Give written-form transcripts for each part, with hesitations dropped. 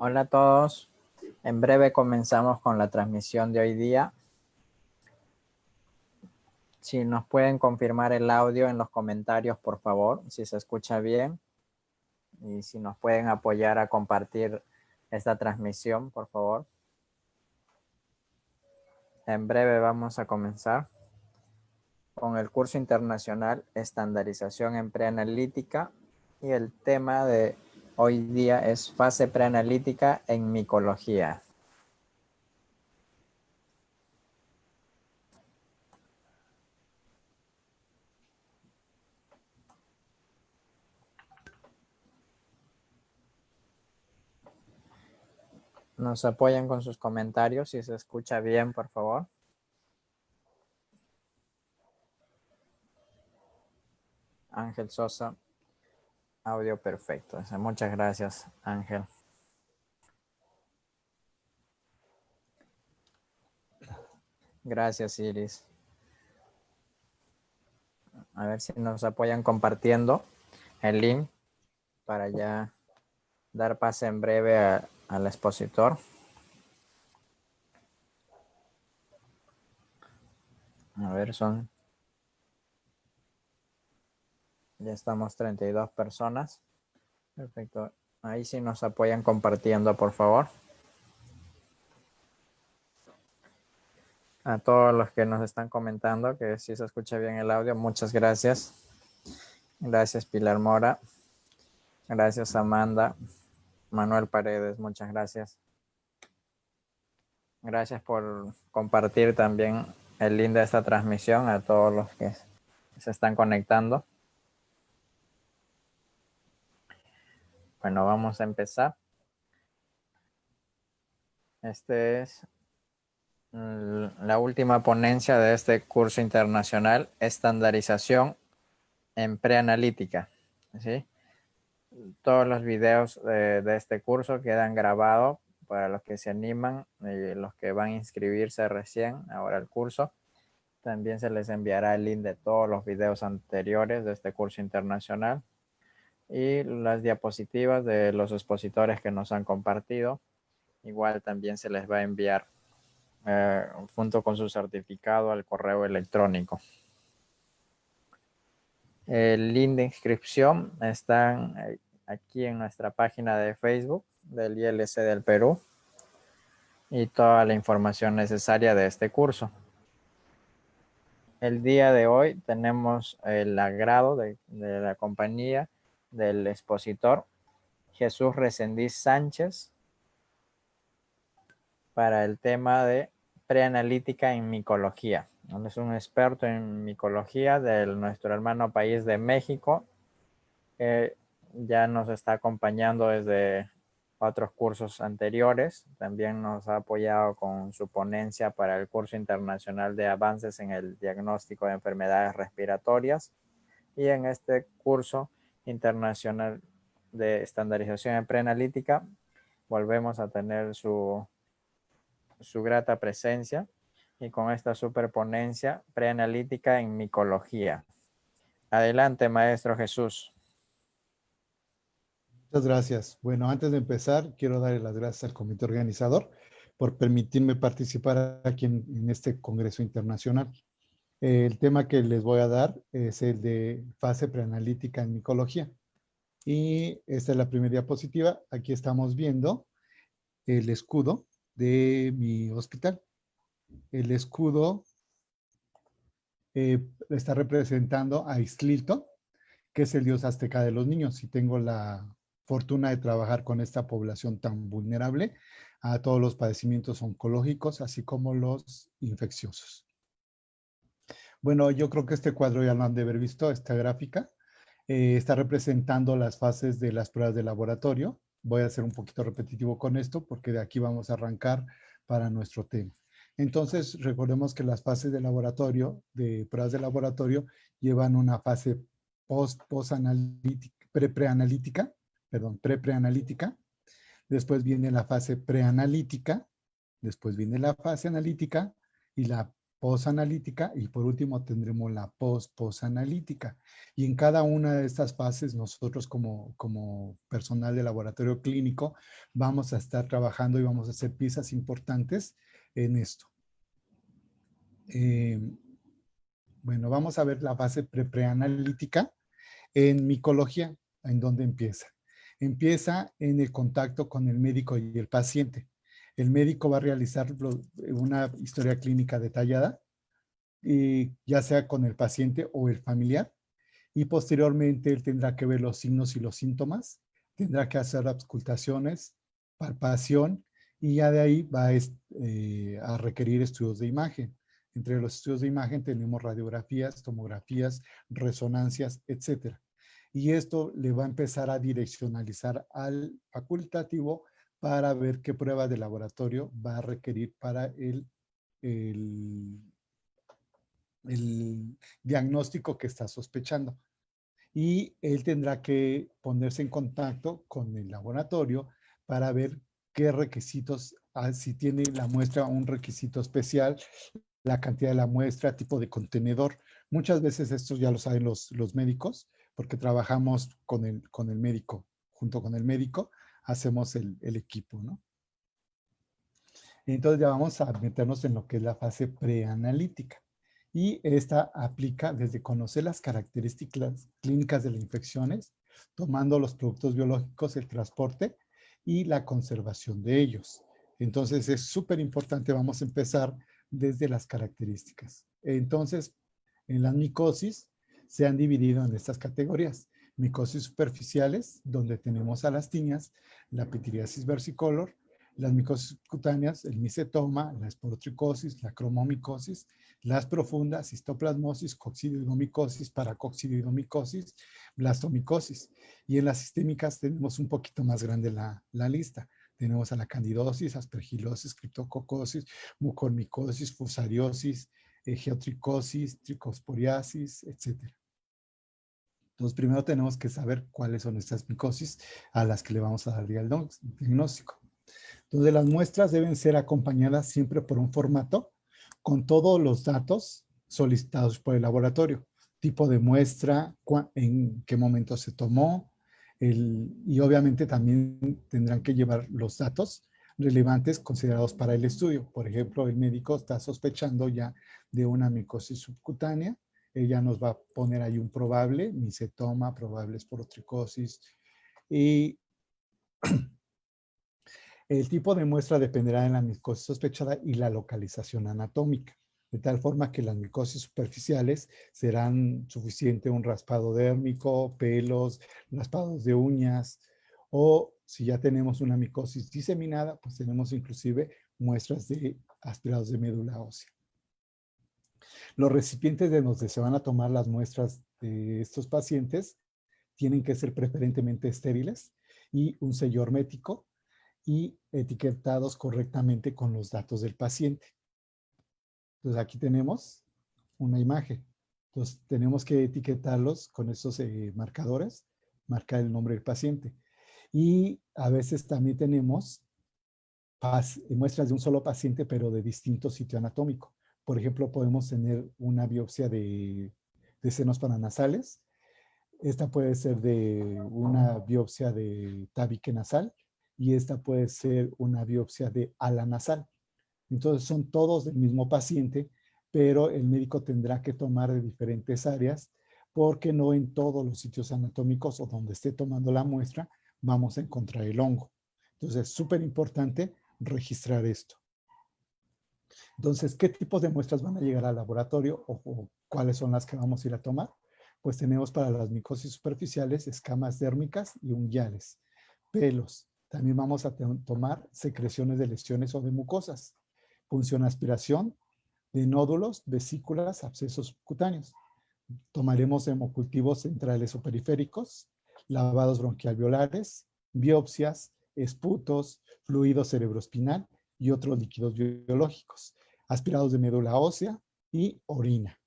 Hola a todos. En breve comenzamos con la transmisión de hoy día. Si nos pueden confirmar el audio en los comentarios, por favor, si se escucha bien. Y si nos pueden apoyar a compartir esta transmisión, por favor. En breve vamos a comenzar con el curso internacional Estandarización en Preanalítica. Y el tema de hoy día es fase preanalítica en micología. Nos apoyan con sus comentarios si se escucha bien, por favor. Ángel Sosa, audio perfecto. Muchas gracias, Ángel. Gracias, Iris. A ver si nos apoyan compartiendo el link para ya dar pase en breve al expositor. A ver, ya estamos 32 personas. Perfecto. Ahí sí nos apoyan compartiendo, por favor. A todos los que nos están comentando que sí se escucha bien el audio, muchas gracias. Gracias, Pilar Mora. Gracias, Amanda. Manuel Paredes, muchas gracias. Gracias por compartir también el link de esta transmisión a todos los que se están conectando. Bueno, vamos a empezar. Este es la última ponencia de este curso internacional, Estandarización en Preanalítica. ¿Sí? Todos los videos de este curso quedan grabados para los que se animan y los que van a inscribirse recién ahora al curso. También se les enviará el link de todos los videos anteriores de este curso internacional y las diapositivas de los expositores que nos han compartido. Igual también se les va a enviar junto con su certificado al correo electrónico. El link de inscripción está aquí en nuestra página de Facebook del ILC del Perú y toda la información necesaria de este curso. El día de hoy tenemos el agrado de la compañía del expositor Jesús Resendiz Sánchez para el tema de preanalítica en micología. Él es un experto en micología de nuestro hermano país de México. Ya nos está acompañando desde otros cursos anteriores. También nos ha apoyado con su ponencia para el curso internacional de avances en el diagnóstico de enfermedades respiratorias. Y en este curso internacional de estandarización en preanalítica volvemos a tener su grata presencia y con esta superponencia preanalítica en micología. Adelante, maestro Jesús. Muchas gracias. Bueno, antes de empezar, quiero darle las gracias al comité organizador por permitirme participar aquí en este Congreso Internacional. El tema que les voy a dar es el de fase preanalítica en micología. Y esta es la primera diapositiva. Aquí estamos viendo el escudo de mi hospital. El escudo está representando a Ixtlilto, que es el dios azteca de los niños. Y tengo la fortuna de trabajar con esta población tan vulnerable a todos los padecimientos oncológicos, así como los infecciosos. Bueno, yo creo que este cuadro ya lo han de haber visto, esta gráfica. Está representando las fases de las pruebas de laboratorio. Voy a ser un poquito repetitivo con esto porque de aquí vamos a arrancar para nuestro tema. Entonces, recordemos que las fases de laboratorio, de pruebas de laboratorio, llevan una fase preanalítica. Después viene la fase preanalítica, después viene la fase analítica y la posanalítica y por último tendremos la posanalítica. Y en cada una de estas fases nosotros como personal de laboratorio clínico vamos a estar trabajando y vamos a hacer piezas importantes en esto. Bueno, vamos a ver la fase preanalítica en micología, en donde empieza. Empieza en el contacto con el médico y el paciente. El médico va a realizar una historia clínica detallada, ya sea con el paciente o el familiar, y posteriormente él tendrá que ver los signos y los síntomas, tendrá que hacer auscultaciones, palpación, y ya de ahí va a requerir estudios de imagen. Entre los estudios de imagen tenemos radiografías, tomografías, resonancias, etcétera. Y esto le va a empezar a direccionalizar al facultativo para ver qué prueba de laboratorio va a requerir para el diagnóstico que está sospechando. Y él tendrá que ponerse en contacto con el laboratorio para ver qué requisitos, si tiene la muestra un requisito especial, la cantidad de la muestra, tipo de contenedor. Muchas veces esto ya lo saben los médicos, porque trabajamos con el médico, junto con el médico, hacemos el equipo, ¿no? Entonces ya vamos a meternos en lo que es la fase preanalítica. Y esta aplica desde conocer las características clínicas de las infecciones, tomando los productos biológicos, el transporte y la conservación de ellos. Entonces es súper importante, vamos a empezar desde las características. Entonces, en la micosis se han dividido en estas categorías. Micosis superficiales, donde tenemos a las tiñas, la pitiriasis versicolor, las micosis cutáneas, el micetoma, la esporotricosis, la cromomicosis, las profundas, histoplasmosis, coccidioidomicosis, paracoccidioidomicosis, blastomicosis. Y en las sistémicas tenemos un poquito más grande la lista. Tenemos a la candidosis, aspergilosis, criptococosis, mucormicosis, fusariosis, geotricosis, tricosporiasis, etc. Entonces, primero tenemos que saber cuáles son estas micosis a las que le vamos a dar diagnóstico. Entonces, las muestras deben ser acompañadas siempre por un formato con todos los datos solicitados por el laboratorio. Tipo de muestra, en qué momento se tomó, y obviamente también tendrán que llevar los datos relevantes considerados para el estudio. Por ejemplo, el médico está sospechando ya de una micosis subcutánea. Ella nos va a poner ahí un probable, micetoma, probable esporotricosis, y el tipo de muestra dependerá de la micosis sospechada y la localización anatómica, de tal forma que las micosis superficiales serán suficiente un raspado dérmico, pelos, raspados de uñas, o si ya tenemos una micosis diseminada, pues tenemos inclusive muestras de aspirados de médula ósea. Los recipientes de donde se van a tomar las muestras de estos pacientes tienen que ser preferentemente estériles y un sello hermético y etiquetados correctamente con los datos del paciente. Entonces aquí tenemos una imagen. Entonces tenemos que etiquetarlos con esos marcadores, marcar el nombre del paciente. Y a veces también tenemos muestras de un solo paciente, pero de distinto sitio anatómico. Por ejemplo, podemos tener una biopsia de senos paranasales. Esta puede ser de una biopsia de tabique nasal y esta puede ser una biopsia de ala nasal. Entonces son todos del mismo paciente, pero el médico tendrá que tomar de diferentes áreas porque no en todos los sitios anatómicos o donde esté tomando la muestra vamos a encontrar el hongo. Entonces es súper importante registrar esto. Entonces, ¿qué tipos de muestras van a llegar al laboratorio o cuáles son las que vamos a ir a tomar? Pues tenemos para las micosis superficiales escamas dérmicas y unguiales, pelos. También vamos a tomar secreciones de lesiones o de mucosas, punción aspiración de nódulos, vesículas, abscesos cutáneos. Tomaremos hemocultivos centrales o periféricos, lavados bronquialveolares, biopsias, esputos, fluido cerebroespinal y otros líquidos biológicos, aspirados de médula ósea y orina.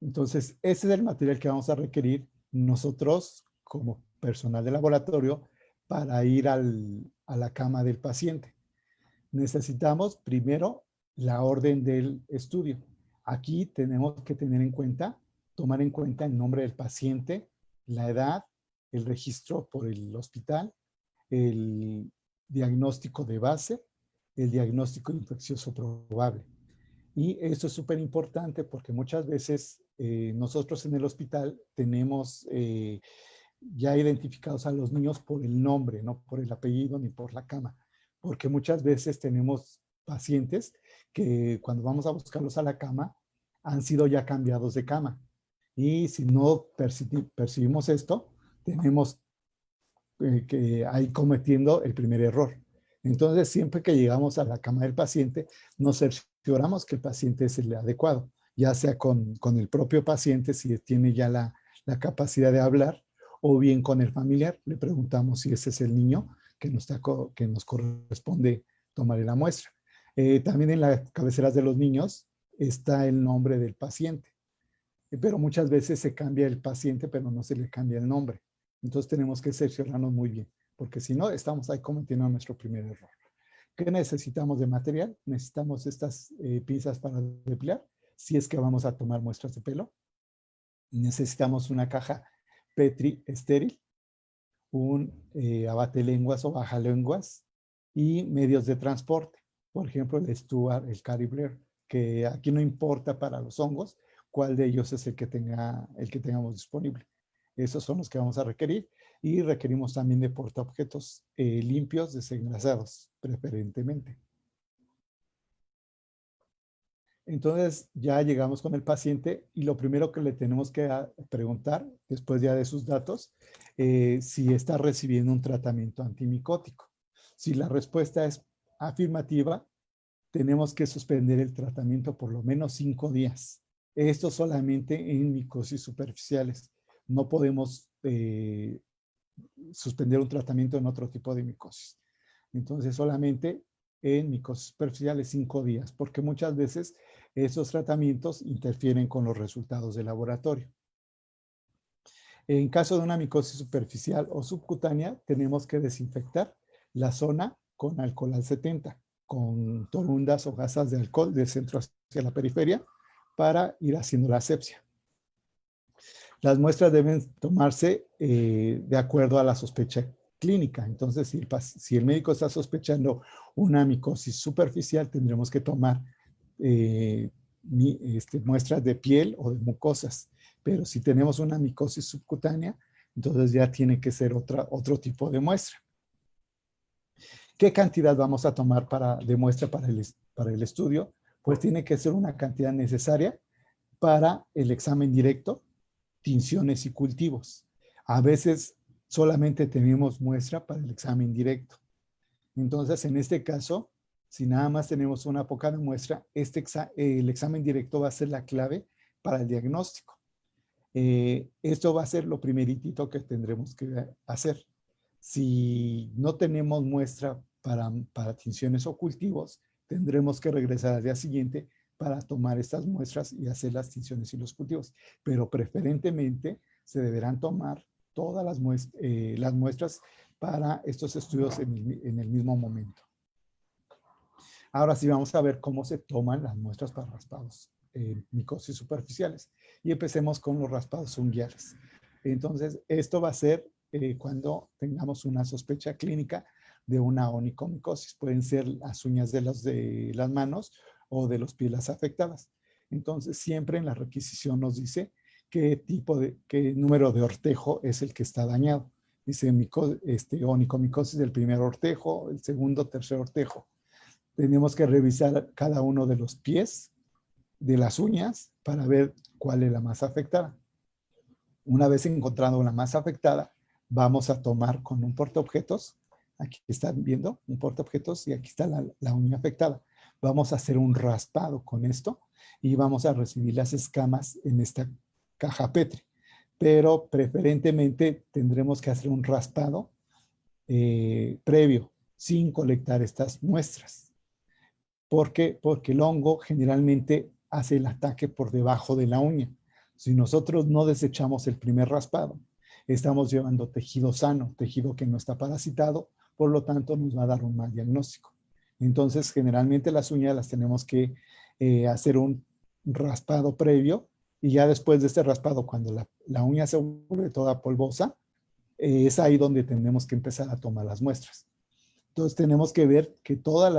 Entonces, ese es el material que vamos a requerir nosotros como personal de laboratorio para ir a la cama del paciente. Necesitamos primero la orden del estudio. Aquí tenemos que tomar en cuenta el nombre del paciente, la edad, el registro por el hospital, el diagnóstico de base, el diagnóstico infeccioso probable. Y esto es súper importante porque muchas veces nosotros en el hospital tenemos ya identificados a los niños por el nombre, no por el apellido ni por la cama. Porque muchas veces tenemos pacientes que cuando vamos a buscarlos a la cama han sido ya cambiados de cama. Y si no percibimos esto, tenemos que ahí cometiendo el primer error. Entonces, siempre que llegamos a la cama del paciente, nos cercioramos que el paciente es el adecuado, ya sea con el propio paciente, si tiene ya la capacidad de hablar, o bien con el familiar, le preguntamos si ese es el niño que nos corresponde tomarle la muestra. También en las cabeceras de los niños está el nombre del paciente, pero muchas veces se cambia el paciente, pero no se le cambia el nombre. Entonces tenemos que cerciorarnos muy bien, porque si no, estamos ahí cometiendo nuestro primer error. ¿Qué necesitamos de material? Necesitamos estas pinzas para depilar, si es que vamos a tomar muestras de pelo. Necesitamos una caja Petri estéril, un abatelenguas o bajalenguas y medios de transporte. Por ejemplo, el Stuart, el Cary Blair, que aquí no importa para los hongos cuál de ellos es el que tengamos disponible. Esos son los que vamos a requerir y requerimos también de portaobjetos limpios, desengrasados, preferentemente. Entonces ya llegamos con el paciente y lo primero que le tenemos que preguntar, después ya de sus datos, si está recibiendo un tratamiento antimicótico. Si la respuesta es afirmativa, tenemos que suspender el tratamiento por lo menos 5 días. Esto solamente en micosis superficiales. No podemos suspender un tratamiento en otro tipo de micosis. Entonces solamente en micosis superficiales 5 días, porque muchas veces esos tratamientos interfieren con los resultados del laboratorio. En caso de una micosis superficial o subcutánea, tenemos que desinfectar la zona con alcohol al 70, con torundas o gasas de alcohol del centro hacia la periferia para ir haciendo la asepsia. Las muestras deben tomarse de acuerdo a la sospecha clínica. Entonces, si el médico está sospechando una micosis superficial, tendremos que tomar muestras de piel o de mucosas. Pero si tenemos una micosis subcutánea, entonces ya tiene que ser otro tipo de muestra. ¿Qué cantidad vamos a tomar de muestra para el estudio? Pues tiene que ser una cantidad necesaria para el examen directo, tinciones y cultivos. A veces solamente tenemos muestra para el examen directo. Entonces, en este caso, si nada más tenemos una poca de muestra, el examen directo va a ser la clave para el diagnóstico. Esto va a ser lo primeritito que tendremos que hacer. Si no tenemos muestra para tinciones o cultivos, tendremos que regresar al día siguiente para tomar estas muestras y hacer las tinciones y los cultivos. Pero preferentemente se deberán tomar todas las muestras para estos estudios en el mismo momento. Ahora sí vamos a ver cómo se toman las muestras para raspados micosis superficiales. Y empecemos con los raspados unguiales. Entonces, esto va a ser cuando tengamos una sospecha clínica de una onicomicosis. Pueden ser las uñas de las manos o de los pies las afectadas. Entonces, siempre en la requisición nos dice qué número de ortejo es el que está dañado. Dice onicomicosis del primer ortejo, el segundo, tercer ortejo. Tenemos que revisar cada uno de los pies, de las uñas, para ver cuál es la más afectada. Una vez encontrado la más afectada, vamos a tomar con un portaobjetos. Aquí están viendo un portaobjetos y aquí está la uña afectada. Vamos a hacer un raspado con esto y vamos a recibir las escamas en esta caja Petri. Pero preferentemente tendremos que hacer un raspado previo, sin colectar estas muestras. ¿Por qué? Porque el hongo generalmente hace el ataque por debajo de la uña. Si nosotros no desechamos el primer raspado, estamos llevando tejido sano, tejido que no está parasitado, por lo tanto nos va a dar un mal diagnóstico. Entonces, generalmente las uñas las tenemos que hacer un raspado previo y ya después de este raspado, cuando la uña se vuelve toda polvosa, es ahí donde tenemos que empezar a tomar las muestras. Entonces, tenemos que ver que todas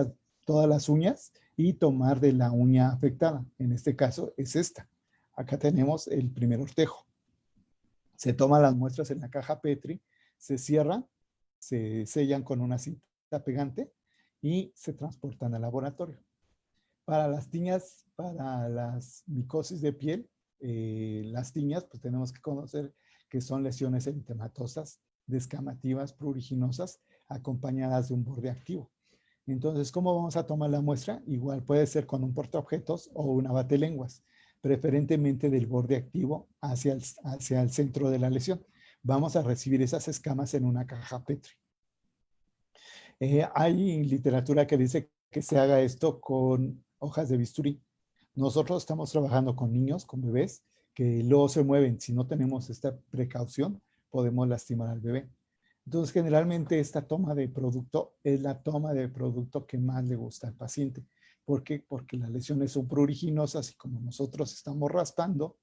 las uñas y tomar de la uña afectada. En este caso es esta. Acá tenemos el primer ortejo. Se toman las muestras en la caja Petri, se cierran, se sellan con una cinta pegante y se transportan al laboratorio. Para las tiñas, para las micosis de piel, las tiñas, pues tenemos que conocer que son lesiones eritematosas, descamativas, pruriginosas, acompañadas de un borde activo. Entonces, ¿cómo vamos a tomar la muestra? Igual puede ser con un portaobjetos o una batelenguas, preferentemente del borde activo hacia el centro de la lesión. Vamos a recibir esas escamas en una caja Petri. Hay literatura que dice que se haga esto con hojas de bisturí. Nosotros estamos trabajando con niños, con bebés, que luego se mueven. Si no tenemos esta precaución, podemos lastimar al bebé. Entonces, generalmente esta toma de producto es la toma de producto que más le gusta al paciente. ¿Por qué? Porque las lesiones son pruriginosas y como nosotros estamos raspando,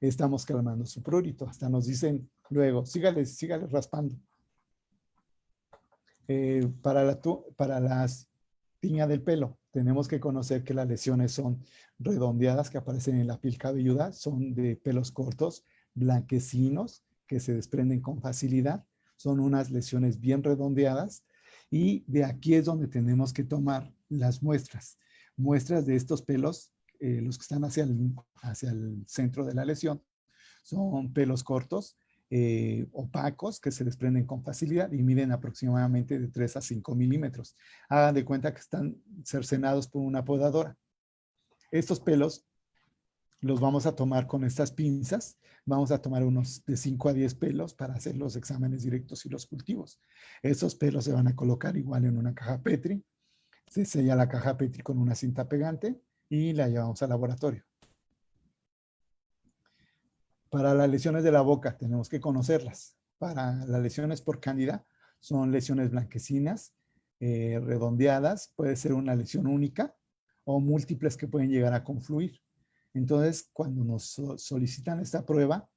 estamos calmando su prurito. Hasta nos dicen luego, sígale raspando. Para las tiña del pelo, tenemos que conocer que las lesiones son redondeadas que aparecen en la piel cabelluda, son de pelos cortos, blanquecinos, que se desprenden con facilidad. Son unas lesiones bien redondeadas y de aquí es donde tenemos que tomar las muestras. Muestras de estos pelos, los que están hacia el centro de la lesión, son pelos cortos, opacos, que se desprenden con facilidad y miden aproximadamente de 3 a 5 milímetros. Hagan de cuenta que están cercenados por una podadora. Estos pelos los vamos a tomar con estas pinzas. Vamos a tomar unos de 5 a 10 pelos para hacer los exámenes directos y los cultivos. Estos pelos se van a colocar igual en una caja Petri. Se sella la caja Petri con una cinta pegante y la llevamos al laboratorio. Para las lesiones de la boca tenemos que conocerlas. Para las lesiones por cándida son lesiones blanquecinas, redondeadas, puede ser una lesión única o múltiples que pueden llegar a confluir. Entonces, cuando nos solicitan esta prueba,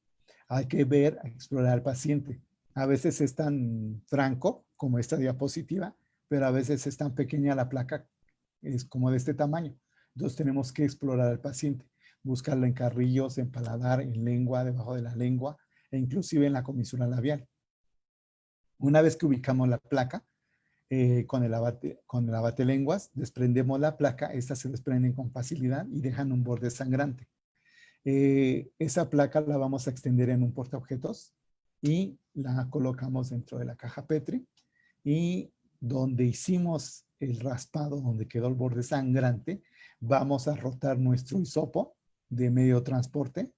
hay que ver, explorar al paciente. A veces es tan franco como esta diapositiva, pero a veces es tan pequeña la placa, es como de este tamaño. Entonces tenemos que explorar al paciente, buscarlo en carrillos, en paladar, en lengua, debajo de la lengua e inclusive en la comisura labial. Una vez que ubicamos la placa, con el abate-lenguas, desprendemos la placa, estas se desprenden con facilidad y dejan un borde sangrante. Esa placa la vamos a extender en un portaobjetos y la colocamos dentro de la caja Petri y donde hicimos el raspado, donde quedó el borde sangrante, vamos a rotar nuestro hisopo de medio transporte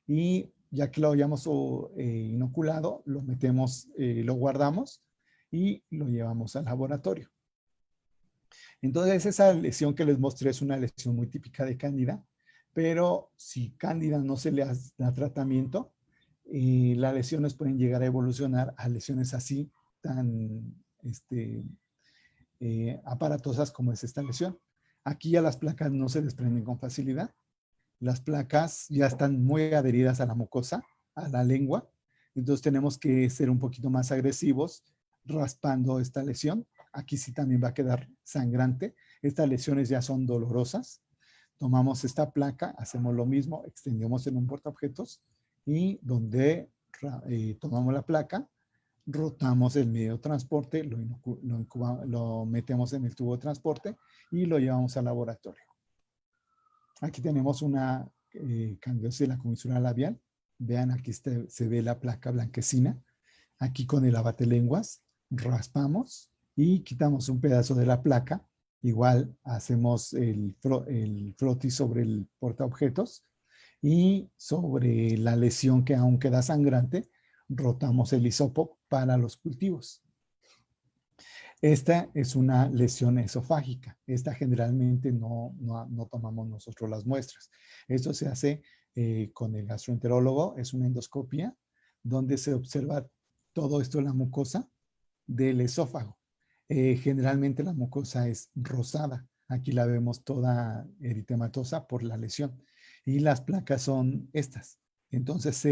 y ya que lo hayamos inoculado, lo metemos, lo guardamos y lo llevamos al laboratorio. Entonces, esa lesión que les mostré es una lesión muy típica de cándida, pero si cándida no se le da tratamiento, las lesiones pueden llegar a evolucionar a lesiones así tan aparatosas como es esta lesión. Aquí ya las placas no se desprenden con facilidad. Las placas ya están muy adheridas a la mucosa, a la lengua. Entonces tenemos que ser un poquito más agresivos raspando esta lesión. Aquí sí también va a quedar sangrante. Estas lesiones ya son dolorosas. Tomamos esta placa, hacemos lo mismo, extendemos en un portaobjetos y donde tomamos la placa, rotamos el medio de transporte, lo metemos en el tubo de transporte y lo llevamos al laboratorio. Aquí tenemos una candiosis de la comisura labial. Vean, aquí se ve la placa blanquecina. Aquí con el abate-lenguas raspamos y quitamos un pedazo de la placa. Igual hacemos el frotis sobre el portaobjetos y sobre la lesión que aún queda sangrante, rotamos el hisopo para los cultivos. Esta es una lesión esofágica. Esta generalmente no tomamos nosotros las muestras. Esto se hace con el gastroenterólogo. Es una endoscopia donde se observa todo esto en la mucosa del esófago. Generalmente la mucosa es rosada. Aquí la vemos toda eritematosa por la lesión. Y las placas son estas. Entonces,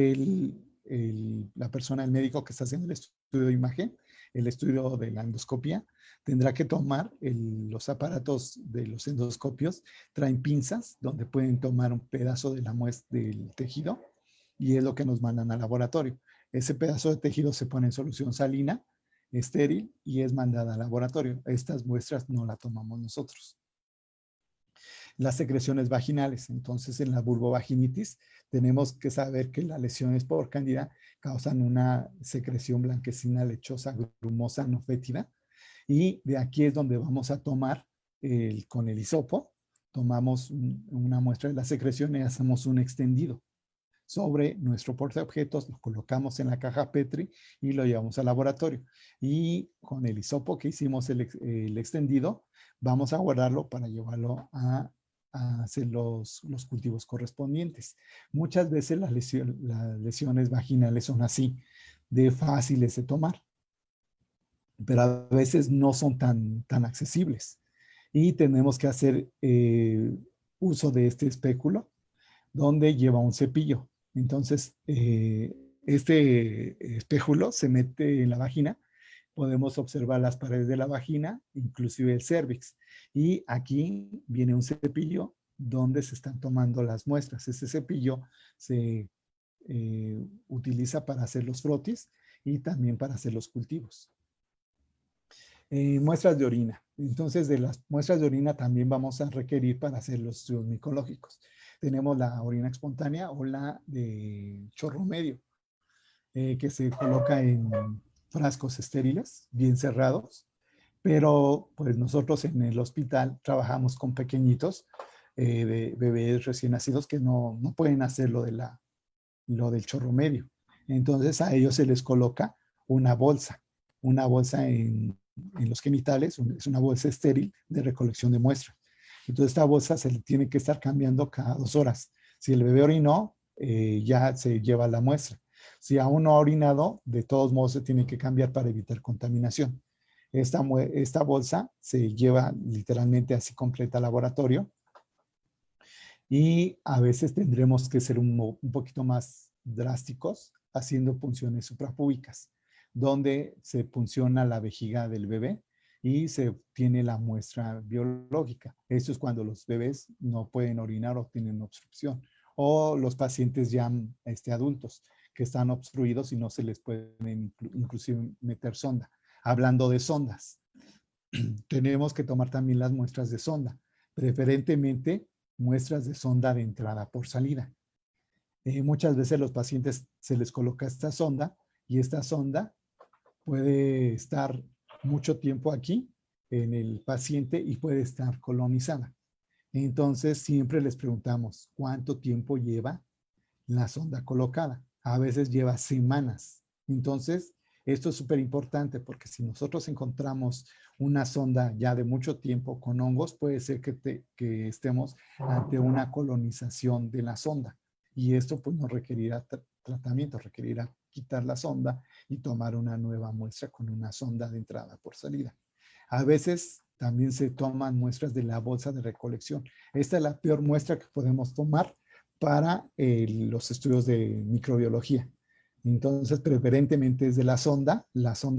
la persona, el médico que está haciendo el estudio de imagen, el estudio de la endoscopia, tendrá que tomar los aparatos de los endoscopios, traen pinzas donde pueden tomar un pedazo de la muestra del tejido y es lo que nos mandan al laboratorio. Ese pedazo de tejido se pone en solución salina, estéril, y es mandada al laboratorio. Estas muestras no las tomamos nosotros. Las secreciones vaginales. Entonces, en la vulvovaginitis tenemos que saber que las lesiones por cándida causan una secreción blanquecina, lechosa, grumosa, no fétida. Y de aquí es donde vamos a tomar con el hisopo, tomamos una muestra de la secreción y hacemos un extendido sobre nuestro portaobjetos, lo colocamos en la caja Petri y lo llevamos al laboratorio. Y con el hisopo que hicimos el extendido, vamos a guardarlo para llevarlo a hacer los cultivos correspondientes. Muchas veces las lesiones vaginales son así, de fáciles de tomar, pero a veces no son tan accesibles. Y tenemos que hacer uso de este espéculo, donde lleva un cepillo. Entonces, este espéculo se mete en la vagina. Podemos observar las paredes de la vagina, inclusive el cérvix. Y aquí viene un cepillo donde se están tomando las muestras. Ese cepillo se utiliza para hacer los frotis y también para hacer los cultivos. Muestras de orina. Entonces, de las muestras de orina también vamos a requerir para hacer los estudios micológicos. Tenemos la orina espontánea o la de chorro medio, que se coloca en frascos estériles, bien cerrados, pero pues nosotros en el hospital trabajamos con pequeñitos, de bebés recién nacidos que no pueden hacer lo del chorro medio. Entonces a ellos se les coloca una bolsa en los genitales, es una bolsa estéril de recolección de muestra. Entonces esta bolsa se le tiene que estar cambiando cada 2 horas. Si el bebé orinó, ya se lleva la muestra. Si aún no ha orinado, de todos modos se tiene que cambiar para evitar contaminación. Esta bolsa se lleva literalmente así completa al laboratorio y a veces tendremos que ser un poquito más drásticos haciendo punciones suprapúbicas, donde se punciona la vejiga del bebé y se tiene la muestra biológica. Esto es cuando los bebés no pueden orinar o tienen obstrucción, o los pacientes ya adultos que están obstruidos y no se les pueden inclusive meter sonda. Hablando de sondas, tenemos que tomar también las muestras de sonda, preferentemente muestras de sonda de entrada por salida. Muchas veces los pacientes se les coloca esta sonda y esta sonda puede estar mucho tiempo aquí en el paciente y puede estar colonizada. Entonces siempre les preguntamos cuánto tiempo lleva la sonda colocada. A veces lleva semanas. Entonces esto es súper importante porque si nosotros encontramos una sonda ya de mucho tiempo con hongos, puede ser que estemos ante una colonización de la sonda. Y esto pues nos requerirá tratamiento, requerirá quitar la sonda y tomar una nueva muestra con una sonda de entrada por salida. A veces también se toman muestras de la bolsa de recolección. Esta es la peor muestra que podemos tomar para los estudios de microbiología. Entonces, preferentemente es de la sonda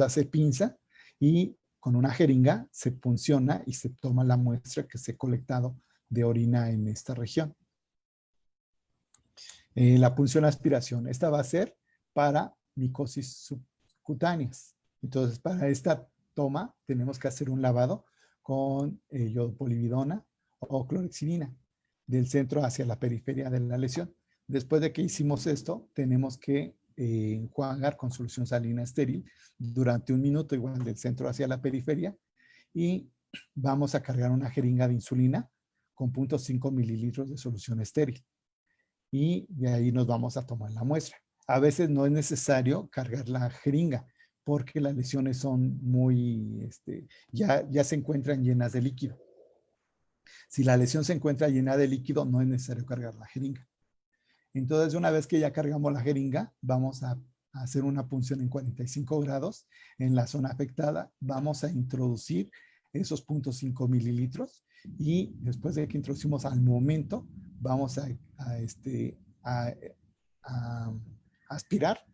se pinza y con una jeringa se punciona y se toma la muestra que se ha colectado de orina en esta región. La punción aspiración, esta va a ser para micosis subcutáneas. Entonces, para esta toma tenemos que hacer un lavado con iodopolividona o clorexidina del centro hacia la periferia de la lesión. Después de que hicimos esto, tenemos que enjuagar con solución salina estéril durante 1 minuto, igual del centro hacia la periferia, y vamos a cargar una jeringa de insulina con 0.5 mililitros de solución estéril. Y de ahí nos vamos a tomar la muestra. A veces no es necesario cargar la jeringa porque las lesiones son muy, ya se encuentran llenas de líquido. Si la lesión se encuentra llena de líquido, no es necesario cargar la jeringa. Entonces, una vez que ya cargamos la jeringa, vamos a a hacer una punción en 45 grados en la zona afectada. Vamos a introducir esos 0.5 mililitros y después de que introducimos al momento, vamos a aspirar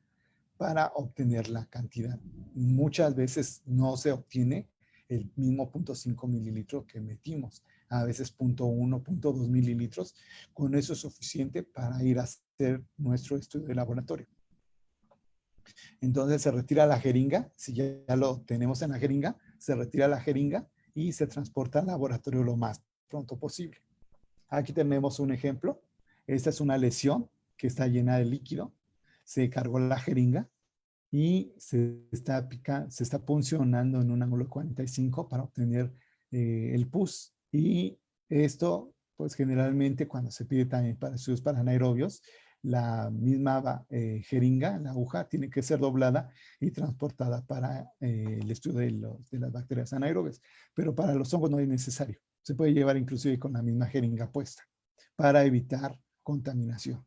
para obtener la cantidad. Muchas veces no se obtiene el mismo 0.5 mililitros que metimos, a veces 0.1, 0.2 mililitros. Con eso es suficiente para ir a hacer nuestro estudio de laboratorio. Entonces se retira la jeringa, si ya lo tenemos en la jeringa, se retira la jeringa y se transporta al laboratorio lo más pronto posible. Aquí tenemos un ejemplo. Esta es una lesión que está llena de líquido. Se cargó la jeringa y se está puncionando en un ángulo 45 para obtener el pus. Y esto, pues generalmente cuando se pide también para estudios para anaerobios, la misma jeringa, la aguja, tiene que ser doblada y transportada para el estudio de las bacterias anaerobias. Pero para los hongos no es necesario. Se puede llevar inclusive con la misma jeringa puesta para evitar contaminación.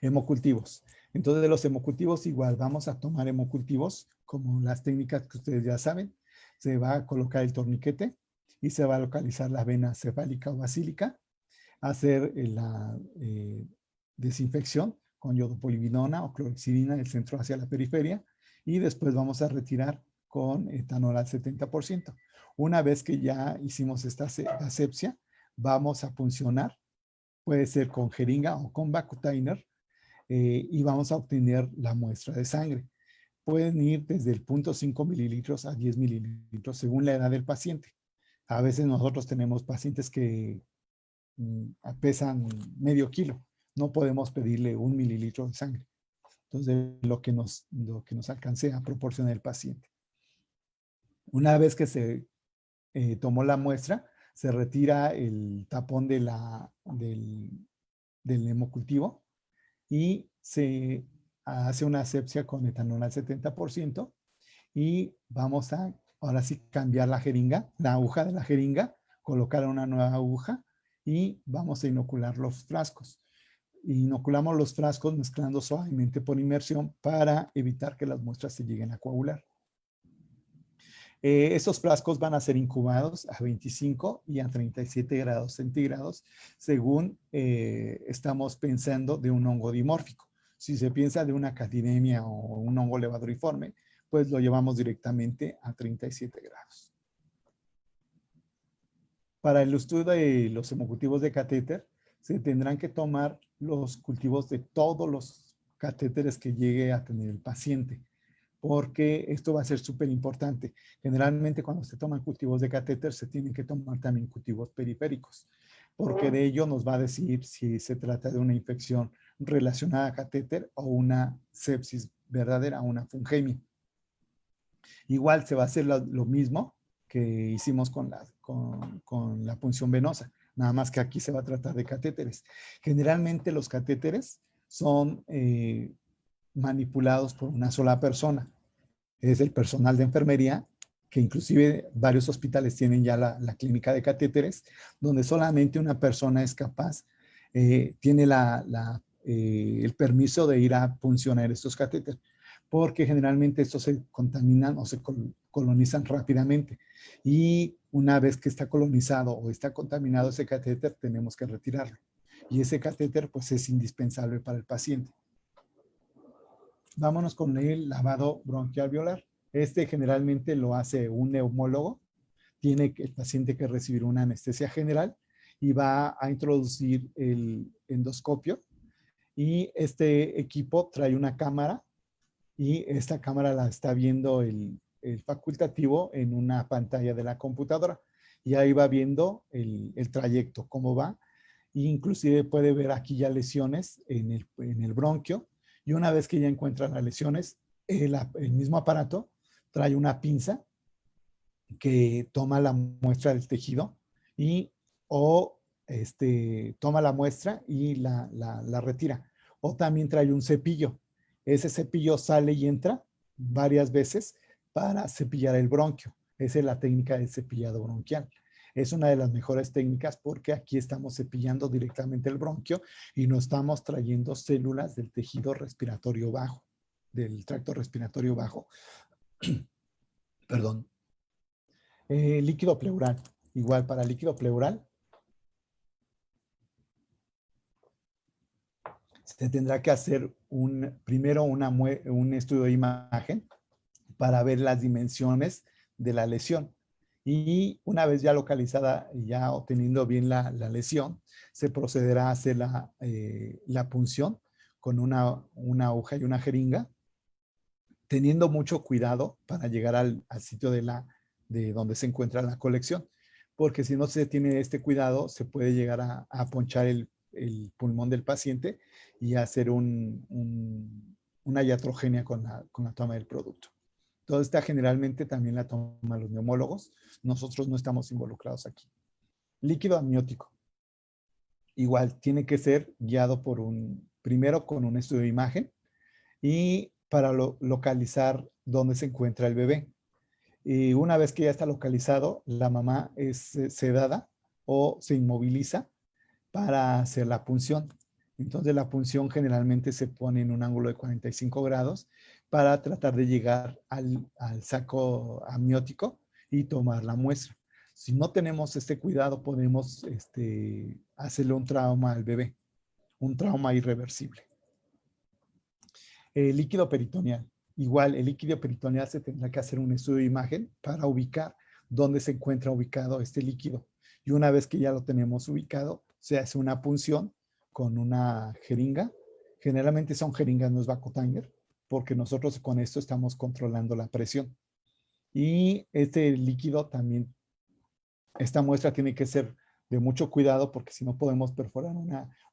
Hemocultivos. Entonces, de los hemocultivos igual vamos a tomar hemocultivos como las técnicas que ustedes ya saben. Se va a colocar el torniquete y se va a localizar la vena cefálica o basílica, hacer la desinfección con yodopolividona o clorexidina del centro hacia la periferia y después vamos a retirar con etanol al 70%. Una vez que ya hicimos esta asepsia, vamos a puncionar, puede ser con jeringa o con vacutainer, y vamos a obtener la muestra de sangre. Pueden ir desde el 0.5 mililitros a 10 mililitros según la edad del paciente. A veces nosotros tenemos pacientes que pesan medio kilo. No podemos pedirle 1 mililitro de sangre. Entonces, lo que nos alcance a proporcionar el paciente. Una vez que se tomó la muestra, se retira el tapón del hemocultivo y se hace una asepsia con etanol al 70% y vamos a, ahora sí, cambiar la jeringa, la aguja de la jeringa, colocar una nueva aguja y vamos a inocular los frascos. Inoculamos los frascos mezclando suavemente por inmersión para evitar que las muestras se lleguen a coagular. Estos frascos van a ser incubados a 25 y a 37 grados centígrados según estamos pensando de un hongo dimórfico. Si se piensa de una catidemia o un hongo levaduriforme, pues lo llevamos directamente a 37 grados. Para el estudio de los hemocultivos de catéter, se tendrán que tomar los cultivos de todos los catéteres que llegue a tener el paciente, porque esto va a ser súper importante. Generalmente cuando se toman cultivos de catéter, se tienen que tomar también cultivos periféricos, porque de ello nos va a decir si se trata de una infección relacionada a catéter o una sepsis verdadera, una fungemia. Igual se va a hacer lo mismo que hicimos con la punción venosa, nada más que aquí se va a tratar de catéteres. Generalmente los catéteres son manipulados por una sola persona. Es el personal de enfermería, que inclusive varios hospitales tienen ya la clínica de catéteres, donde solamente una persona es capaz, tiene el permiso de ir a puncionar estos catéteres, porque generalmente estos se contaminan o se colonizan rápidamente. Y una vez que está colonizado o está contaminado ese catéter, tenemos que retirarlo. Y ese catéter pues es indispensable para el paciente. Vámonos con el lavado bronquialveolar. Este generalmente lo hace un neumólogo. Tiene el paciente que recibir una anestesia general y va a introducir el endoscopio. Y este equipo trae una cámara y esta cámara la está viendo el facultativo en una pantalla de la computadora. Y ahí va viendo el trayecto, cómo va. E inclusive puede ver aquí ya lesiones en el bronquio. Y una vez que ya encuentra las lesiones, el mismo aparato trae una pinza que toma la muestra del tejido y toma la muestra y la retira. O también trae un cepillo. Ese cepillo sale y entra varias veces para cepillar el bronquio. Esa es la técnica del cepillado bronquial. Es una de las mejores técnicas porque aquí estamos cepillando directamente el bronquio y no estamos trayendo células del tejido respiratorio bajo. del tracto respiratorio bajo. Perdón. Líquido pleural. Igual para líquido pleural, se tendrá que hacer primero un estudio de imagen para ver las dimensiones de la lesión. Y una vez ya localizada y ya obteniendo bien la lesión, se procederá a hacer la punción con una aguja y una jeringa, teniendo mucho cuidado para llegar al sitio de donde se encuentra la colección. Porque si no se tiene este cuidado, se puede llegar a ponchar el pulmón del paciente y hacer una iatrogenia con la toma del producto. Todo esta generalmente también la toman los neumólogos. Nosotros no estamos involucrados aquí. Líquido amniótico. Igual, tiene que ser guiado primero con un estudio de imagen y para localizar dónde se encuentra el bebé. Y una vez que ya está localizado, la mamá es sedada o se inmoviliza para hacer la punción. Entonces la punción generalmente se pone en un ángulo de 45 grados para tratar de llegar al saco amniótico y tomar la muestra. Si no tenemos este cuidado, podemos hacerle un trauma al bebé, un trauma irreversible. El líquido peritoneal. Igual, el líquido peritoneal se tendrá que hacer un estudio de imagen para ubicar dónde se encuentra ubicado este líquido. Y una vez que ya lo tenemos ubicado, se hace una punción con una jeringa. Generalmente son jeringas, no es Vacutainer, porque nosotros con esto estamos controlando la presión. Y este líquido también, esta muestra tiene que ser de mucho cuidado porque si no podemos perforar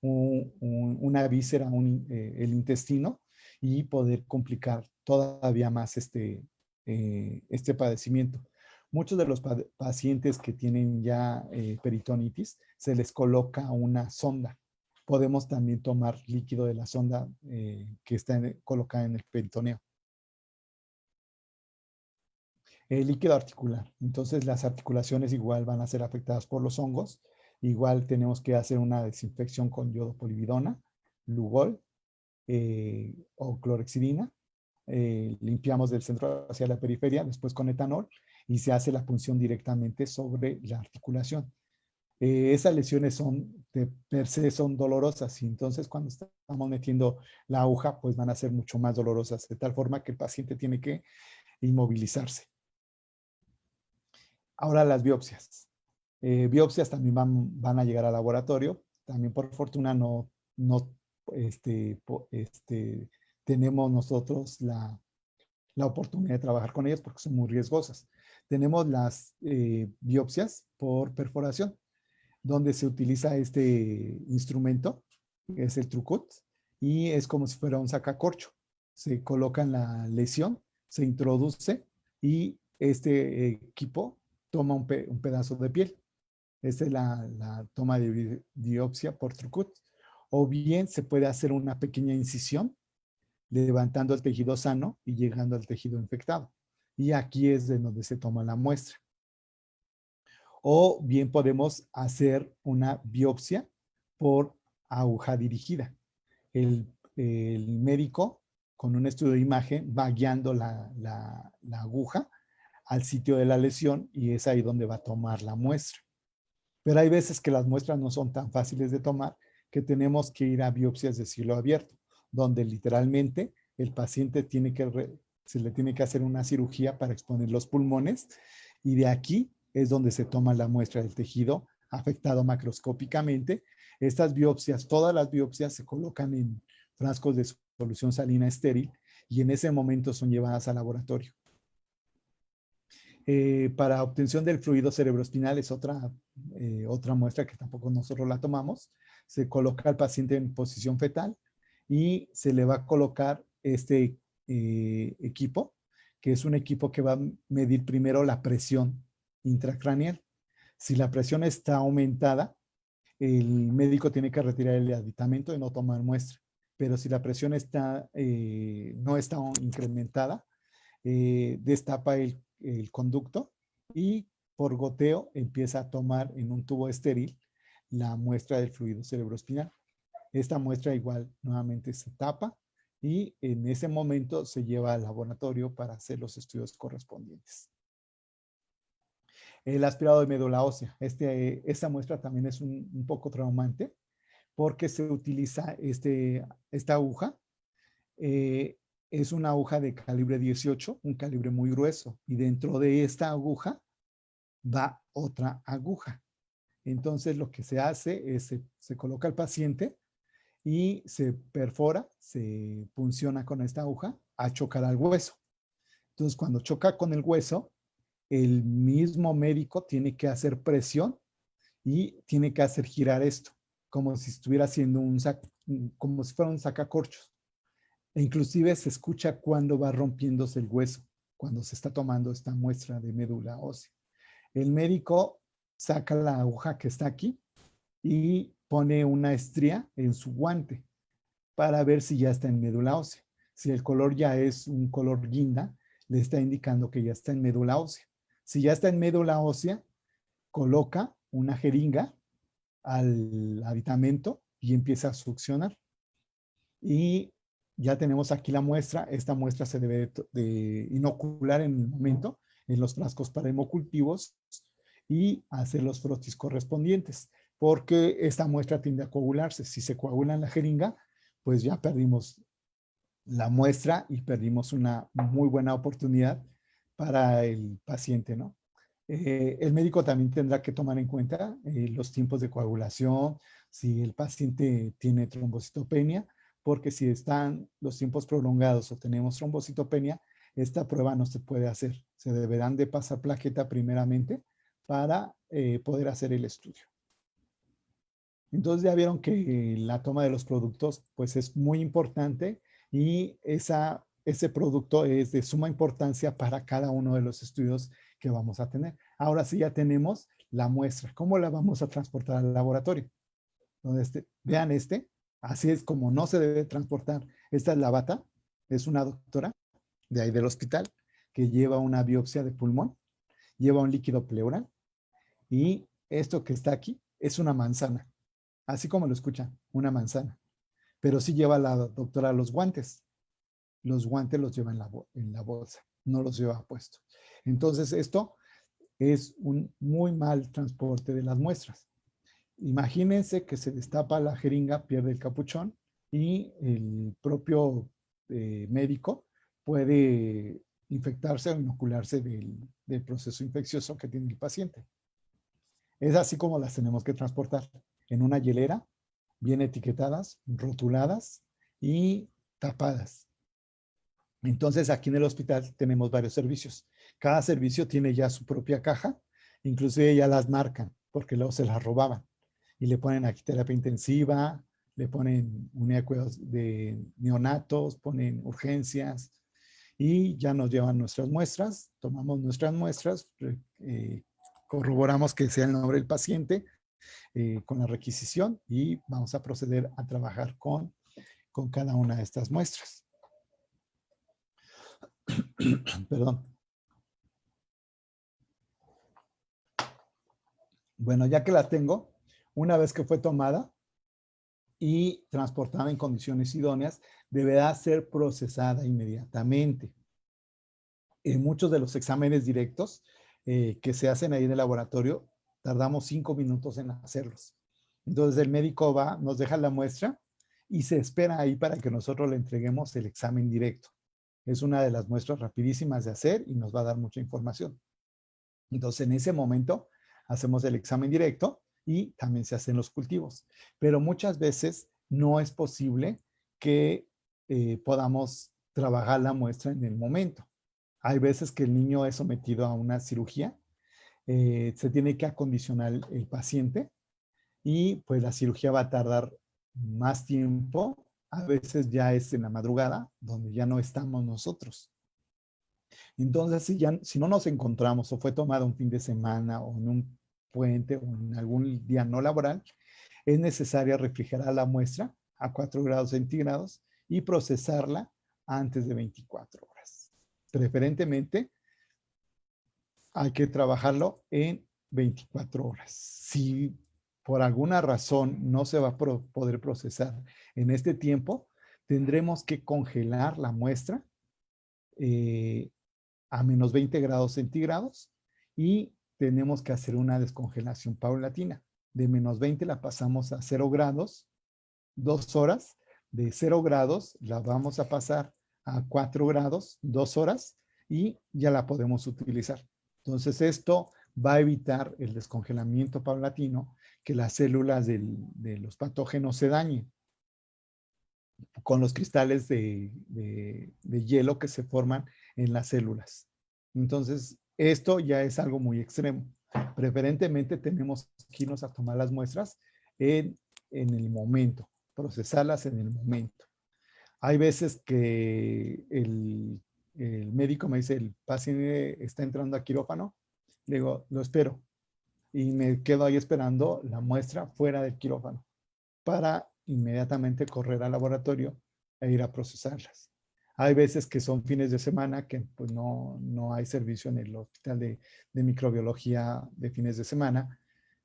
una víscera, el intestino, y poder complicar todavía más este padecimiento. Muchos de los pacientes que tienen ya peritonitis, se les coloca una sonda. Podemos también tomar líquido de la sonda que está colocada en el peritoneo. El líquido articular. Entonces las articulaciones igual van a ser afectadas por los hongos. Igual tenemos que hacer una desinfección con yodo polividona, Lugol o clorexidina. Limpiamos del centro hacia la periferia, después con etanol y se hace la punción directamente sobre la articulación. Esas lesiones per se son dolorosas y entonces cuando estamos metiendo la aguja pues van a ser mucho más dolorosas, de tal forma que el paciente tiene que inmovilizarse. Ahora las biopsias. Biopsias también van a llegar al laboratorio. También por fortuna no tenemos nosotros la oportunidad de trabajar con ellas porque son muy riesgosas. Tenemos las biopsias por perforación, donde se utiliza este instrumento, que es el Trucut, y es como si fuera un sacacorcho. Se coloca en la lesión, se introduce y este equipo toma un pedazo de piel. Esta es la toma de biopsia por Trucut. O bien se puede hacer una pequeña incisión levantando el tejido sano y llegando al tejido infectado. Y aquí es de donde se toma la muestra. O bien podemos hacer una biopsia por aguja dirigida. El médico con un estudio de imagen va guiando la aguja al sitio de la lesión y es ahí donde va a tomar la muestra. Pero hay veces que las muestras no son tan fáciles de tomar que tenemos que ir a biopsias de cielo abierto, donde literalmente el paciente se le tiene que hacer una cirugía para exponer los pulmones y de aquí es donde se toma la muestra del tejido afectado macroscópicamente. Estas biopsias, todas las biopsias se colocan en frascos de solución salina estéril y en ese momento son llevadas al laboratorio. Para obtención del fluido cerebroespinal es otra muestra que tampoco nosotros la tomamos. Se coloca al paciente en posición fetal y se le va a colocar este equipo, que es un equipo que va a medir primero la presión intracraneal. Si la presión está aumentada, el médico tiene que retirar el aditamento y no tomar muestra. Pero si la presión no está incrementada, destapa el conducto y por goteo empieza a tomar en un tubo estéril la muestra del fluido cerebroespinal. Esta muestra igual nuevamente se tapa y en ese momento se lleva al laboratorio para hacer los estudios correspondientes. El aspirado de médula ósea. Esta muestra también es un poco traumante porque se utiliza esta aguja. Es una aguja de calibre 18, un calibre muy grueso, y dentro de esta aguja va otra aguja. Entonces lo que se hace es se coloca al paciente y se perfora, se punciona con esta aguja a chocar al hueso. Entonces cuando choca con el hueso, el mismo médico tiene que hacer presión y tiene que hacer girar esto, como si estuviera haciendo como si fuera un sacacorchos. E inclusive se escucha cuando va rompiéndose el hueso, cuando se está tomando esta muestra de médula ósea. El médico saca la aguja que está aquí y pone una estría en su guante para ver si ya está en médula ósea. Si el color ya es un color guinda, le está indicando que ya está en médula ósea. Si ya está en médula ósea, coloca una jeringa al aditamento y empieza a succionar. Y ya tenemos aquí la muestra. Esta muestra se debe de inocular en el momento en los frascos para hemocultivos y hacer los frotis correspondientes, porque esta muestra tiende a coagularse. Si se coagula en la jeringa, pues ya perdimos la muestra y perdimos una muy buena oportunidad para el paciente, ¿no? El médico también tendrá que tomar en cuenta los tiempos de coagulación, si el paciente tiene trombocitopenia, porque si están los tiempos prolongados o tenemos trombocitopenia, esta prueba no se puede hacer. Se deberán de pasar plaqueta primeramente para poder hacer el estudio. Entonces ya vieron que la toma de los productos pues es muy importante y ese producto es de suma importancia para cada uno de los estudios que vamos a tener. Ahora sí ya tenemos la muestra. ¿Cómo la vamos a transportar al laboratorio? Entonces, vean así es como no se debe transportar. Esta es la bata, es una doctora de ahí del hospital que lleva una biopsia de pulmón, lleva un líquido pleural y esto que está aquí es una manzana. Así como lo escuchan, una manzana. Pero sí lleva la doctora los guantes. Los guantes los lleva en la bolsa, no los lleva puestos. Entonces, esto es un muy mal transporte de las muestras. Imagínense que se destapa la jeringa, pierde el capuchón y el propio médico puede infectarse o inocularse del proceso infeccioso que tiene el paciente. Es así como las tenemos que transportar en una hielera, bien etiquetadas, rotuladas y tapadas. Entonces, aquí en el hospital tenemos varios servicios. Cada servicio tiene ya su propia caja, inclusive ya las marcan, porque luego se las robaban. Y le ponen aquí terapia intensiva, le ponen cuidados de neonatos, ponen urgencias, y ya nos llevan nuestras muestras, tomamos nuestras muestras, corroboramos que sea el nombre del paciente con la requisición y vamos a proceder a trabajar con cada una de estas muestras. Perdón. Bueno, ya que la tengo, una vez que fue tomada y transportada en condiciones idóneas, deberá ser procesada inmediatamente. En muchos de los exámenes directos que se hacen ahí en el laboratorio, tardamos 5 minutos en hacerlos. Entonces el médico va, nos deja la muestra y se espera ahí para que nosotros le entreguemos el examen directo. Es una de las muestras rapidísimas de hacer y nos va a dar mucha información. Entonces en ese momento hacemos el examen directo y también se hacen los cultivos. Pero muchas veces no es posible que podamos trabajar la muestra en el momento. Hay veces que el niño es sometido a una cirugía, se tiene que acondicionar el paciente y pues la cirugía va a tardar más tiempo. A veces ya es en la madrugada donde ya no estamos nosotros. Entonces, si no nos encontramos o fue tomada un fin de semana o en un puente o en algún día no laboral, es necesario refrigerar la muestra a 4 grados centígrados y procesarla antes de 24 horas. Preferentemente, hay que trabajarlo en 24 horas. Si por alguna razón no se va a poder procesar en este tiempo, tendremos que congelar la muestra a menos 20 grados centígrados y tenemos que hacer una descongelación paulatina. De menos 20 la pasamos a 0 grados, 2 horas. De 0 grados la vamos a pasar a 4 grados, 2 horas, y ya la podemos utilizar. Entonces esto va a evitar el descongelamiento paulatino, que las células de los patógenos se dañen con los cristales de hielo que se forman en las células. Entonces, esto ya es algo muy extremo. Preferentemente tenemos que irnos a tomar las muestras en el momento, procesarlas en el momento. Hay veces que el médico me dice, el paciente está entrando a quirófano, le digo, lo espero. Y me quedo ahí esperando la muestra fuera del quirófano para inmediatamente correr al laboratorio e ir a procesarlas. Hay veces que son fines de semana que pues no hay servicio en el hospital de microbiología de fines de semana,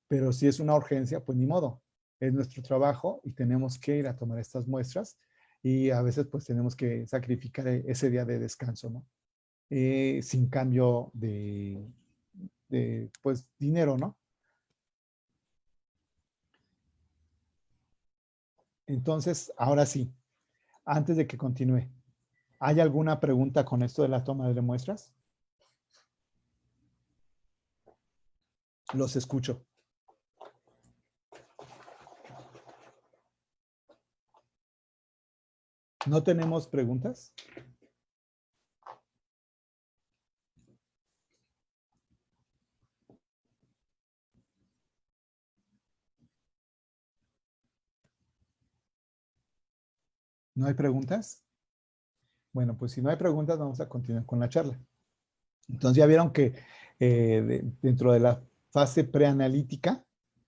pero si es una urgencia, pues ni modo. Es nuestro trabajo y tenemos que ir a tomar estas muestras y a veces pues tenemos que sacrificar ese día de descanso, ¿no? Sin cambio de pues dinero, ¿no? Entonces, ahora sí, antes de que continúe, ¿hay alguna pregunta con esto de la toma de muestras? Los escucho. ¿No tenemos preguntas? ¿No hay preguntas? Bueno, pues si no hay preguntas, vamos a continuar con la charla. Entonces ya vieron que dentro de la fase preanalítica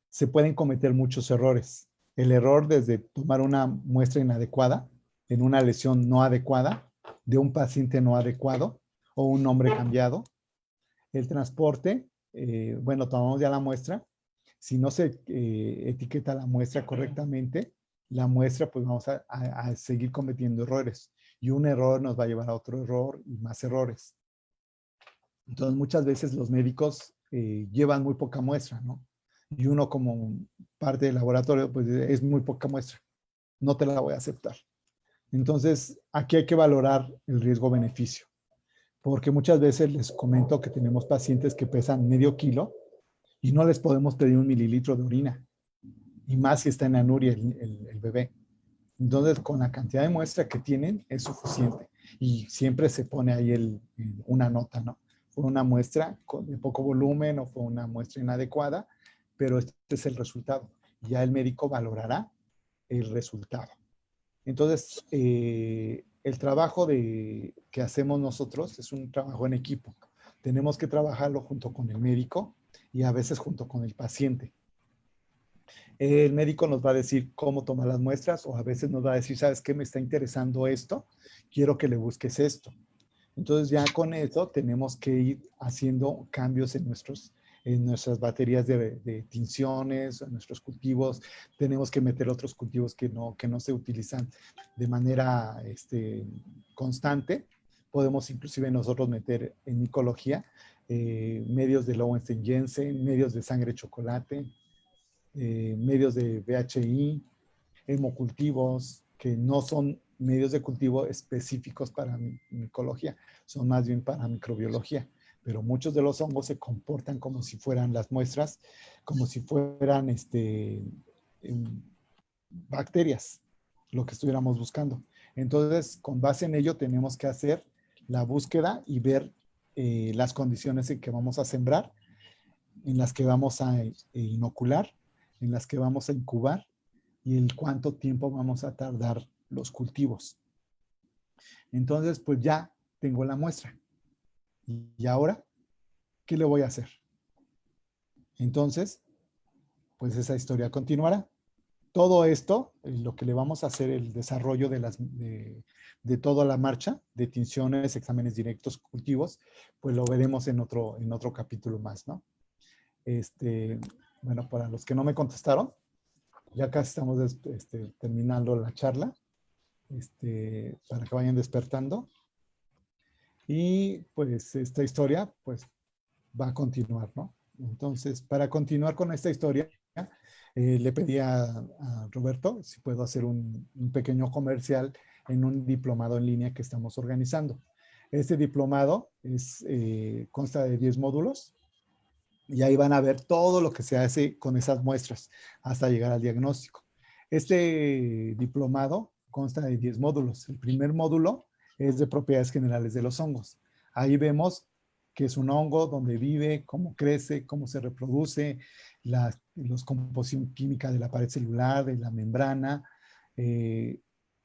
se pueden cometer muchos errores. El error desde tomar una muestra inadecuada en una lesión no adecuada, de un paciente no adecuado o un nombre cambiado. El transporte, bueno, tomamos ya la muestra. Si no se etiqueta la muestra correctamente, la muestra, pues vamos a seguir cometiendo errores. Y un error nos va a llevar a otro error y más errores. Entonces, muchas veces los médicos llevan muy poca muestra, ¿no? Y uno como parte del laboratorio, pues es muy poca muestra. No te la voy a aceptar. Entonces, aquí hay que valorar el riesgo-beneficio. Porque muchas veces les comento que tenemos pacientes que pesan medio kilo y no les podemos pedir 1 mililitro de orina. Y más si está en anuria el bebé. Entonces, con la cantidad de muestra que tienen es suficiente. Y siempre se pone ahí una nota, ¿no? Fue una muestra de poco volumen o fue una muestra inadecuada, pero este es el resultado. Ya el médico valorará el resultado. Entonces, el trabajo que hacemos nosotros es un trabajo en equipo. Tenemos que trabajarlo junto con el médico y a veces junto con el paciente. El médico nos va a decir cómo tomar las muestras o a veces nos va a decir, ¿sabes qué? Me está interesando esto, quiero que le busques esto. Entonces ya con eso tenemos que ir haciendo cambios en nuestras baterías de tinciones, en nuestros cultivos. Tenemos que meter otros cultivos que no se utilizan de manera constante. Podemos inclusive nosotros meter en micología medios de Lowenstein-Jensen, medios de sangre chocolate, medios de BHI, hemocultivos, que no son medios de cultivo específicos para micología, son más bien para microbiología. Pero muchos de los hongos se comportan como si fueran las muestras, como si fueran bacterias, lo que estuviéramos buscando. Entonces, con base en ello, tenemos que hacer la búsqueda y ver las condiciones en que vamos a sembrar, en las que vamos a inocular, en las que vamos a incubar y en cuánto tiempo vamos a tardar los cultivos. Entonces, pues ya tengo la muestra. ¿Y ahora qué le voy a hacer? Entonces, pues esa historia continuará. Todo esto, lo que le vamos a hacer, el desarrollo de toda la marcha de tinciones, exámenes directos, cultivos, pues lo veremos en otro capítulo más, ¿no? Bueno, para los que no me contestaron, ya casi estamos terminando la charla. para que vayan despertando. Y pues esta historia pues va a continuar, ¿no? Entonces, para continuar con esta historia, le pedí a Roberto si puedo hacer un pequeño comercial en un diplomado en línea que estamos organizando. Este diplomado consta de 10 módulos y ahí van a ver todo lo que se hace con esas muestras hasta llegar al diagnóstico. Este diplomado consta de 10 módulos. El primer módulo es de propiedades generales de los hongos. Ahí vemos qué es un hongo, dónde vive, cómo crece, cómo se reproduce, la composición química de la pared celular, de la membrana.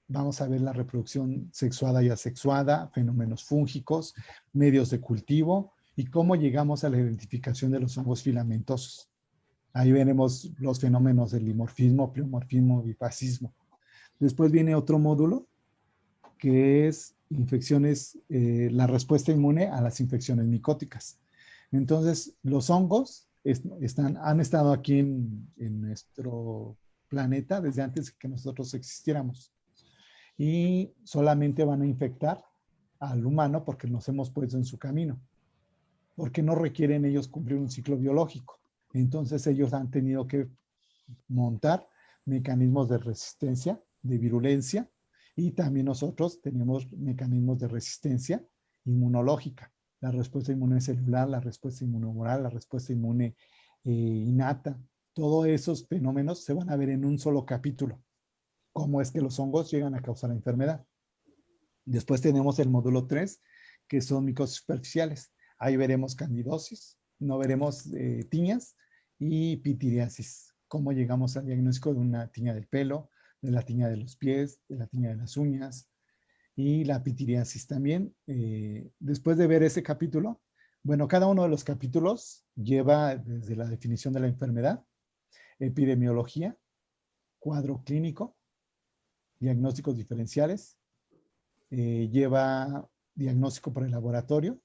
Vamos a ver la reproducción sexuada y asexuada, fenómenos fúngicos, medios de cultivo y cómo llegamos a la identificación de los hongos filamentosos. Ahí veremos los fenómenos del dimorfismo, pleomorfismo, bifascismo. Después viene otro módulo que es infecciones, la respuesta inmune a las infecciones micóticas. Entonces, los hongos han estado aquí en nuestro planeta desde antes de que nosotros existiéramos. Y solamente van a infectar al humano porque nos hemos puesto en su camino, porque no requieren ellos cumplir un ciclo biológico. Entonces ellos han tenido que montar mecanismos de resistencia, de virulencia, y también nosotros tenemos mecanismos de resistencia inmunológica, la respuesta inmune celular, la respuesta inmunomoral, la respuesta inmune innata. Todos esos fenómenos se van a ver en un solo capítulo. Cómo es que los hongos llegan a causar la enfermedad. Después tenemos el módulo 3, que son micosis superficiales. Ahí veremos candidosis, no veremos tiñas y pitiriasis. Cómo llegamos al diagnóstico de una tiña del pelo, de la tiña de los pies, de la tiña de las uñas y la pitiriasis también. Después de ver ese capítulo, bueno, cada uno de los capítulos lleva desde la definición de la enfermedad, epidemiología, cuadro clínico, diagnósticos diferenciales, lleva diagnóstico por el laboratorio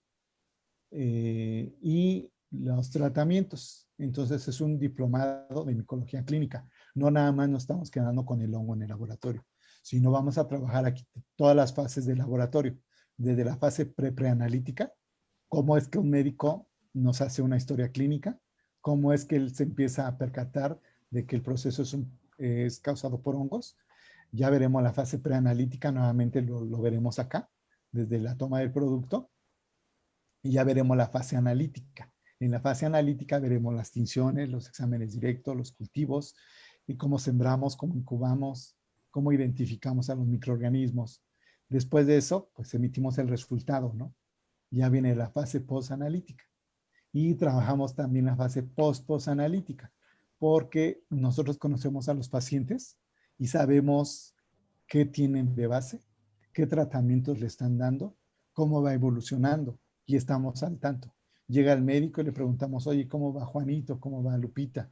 y los tratamientos. Entonces es un diplomado de micología clínica. No nada más nos estamos quedando con el hongo en el laboratorio, sino vamos a trabajar aquí todas las fases del laboratorio, desde la fase preanalítica, cómo es que un médico nos hace una historia clínica, cómo es que él se empieza a percatar de que el proceso es causado por hongos. Ya veremos la fase preanalítica, nuevamente lo veremos acá, desde la toma del producto. Y ya veremos la fase analítica. En la fase analítica veremos las tinciones, los exámenes directos, los cultivos, y cómo sembramos, cómo incubamos, cómo identificamos a los microorganismos. Después de eso, pues emitimos el resultado, ¿no? Ya viene la fase post-analítica. Y trabajamos también la fase post-analítica, porque nosotros conocemos a los pacientes y sabemos qué tienen de base, qué tratamientos le están dando, cómo va evolucionando y estamos al tanto. Llega el médico y le preguntamos, oye, ¿cómo va Juanito? ¿Cómo va Lupita?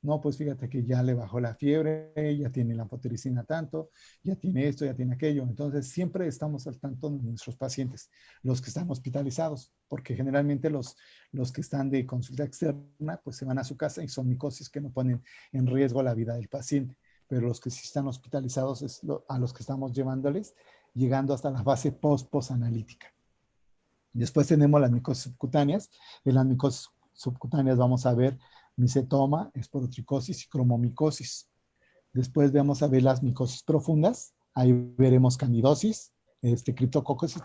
No, pues fíjate que ya le bajó la fiebre, ya tiene la amphotericina tanto, ya tiene esto, ya tiene aquello. Entonces, siempre estamos al tanto de nuestros pacientes, los que están hospitalizados, porque generalmente los que están de consulta externa, pues se van a su casa y son micosis que no ponen en riesgo la vida del paciente. Pero los que sí están hospitalizados es a los que estamos llevándoles, llegando hasta la fase post-analítica. Después tenemos las micosis subcutáneas. En las micosis subcutáneas vamos a ver micetoma, esporotricosis y cromomicosis. Después vamos a ver las micosis profundas. Ahí veremos candidosis, criptococosis,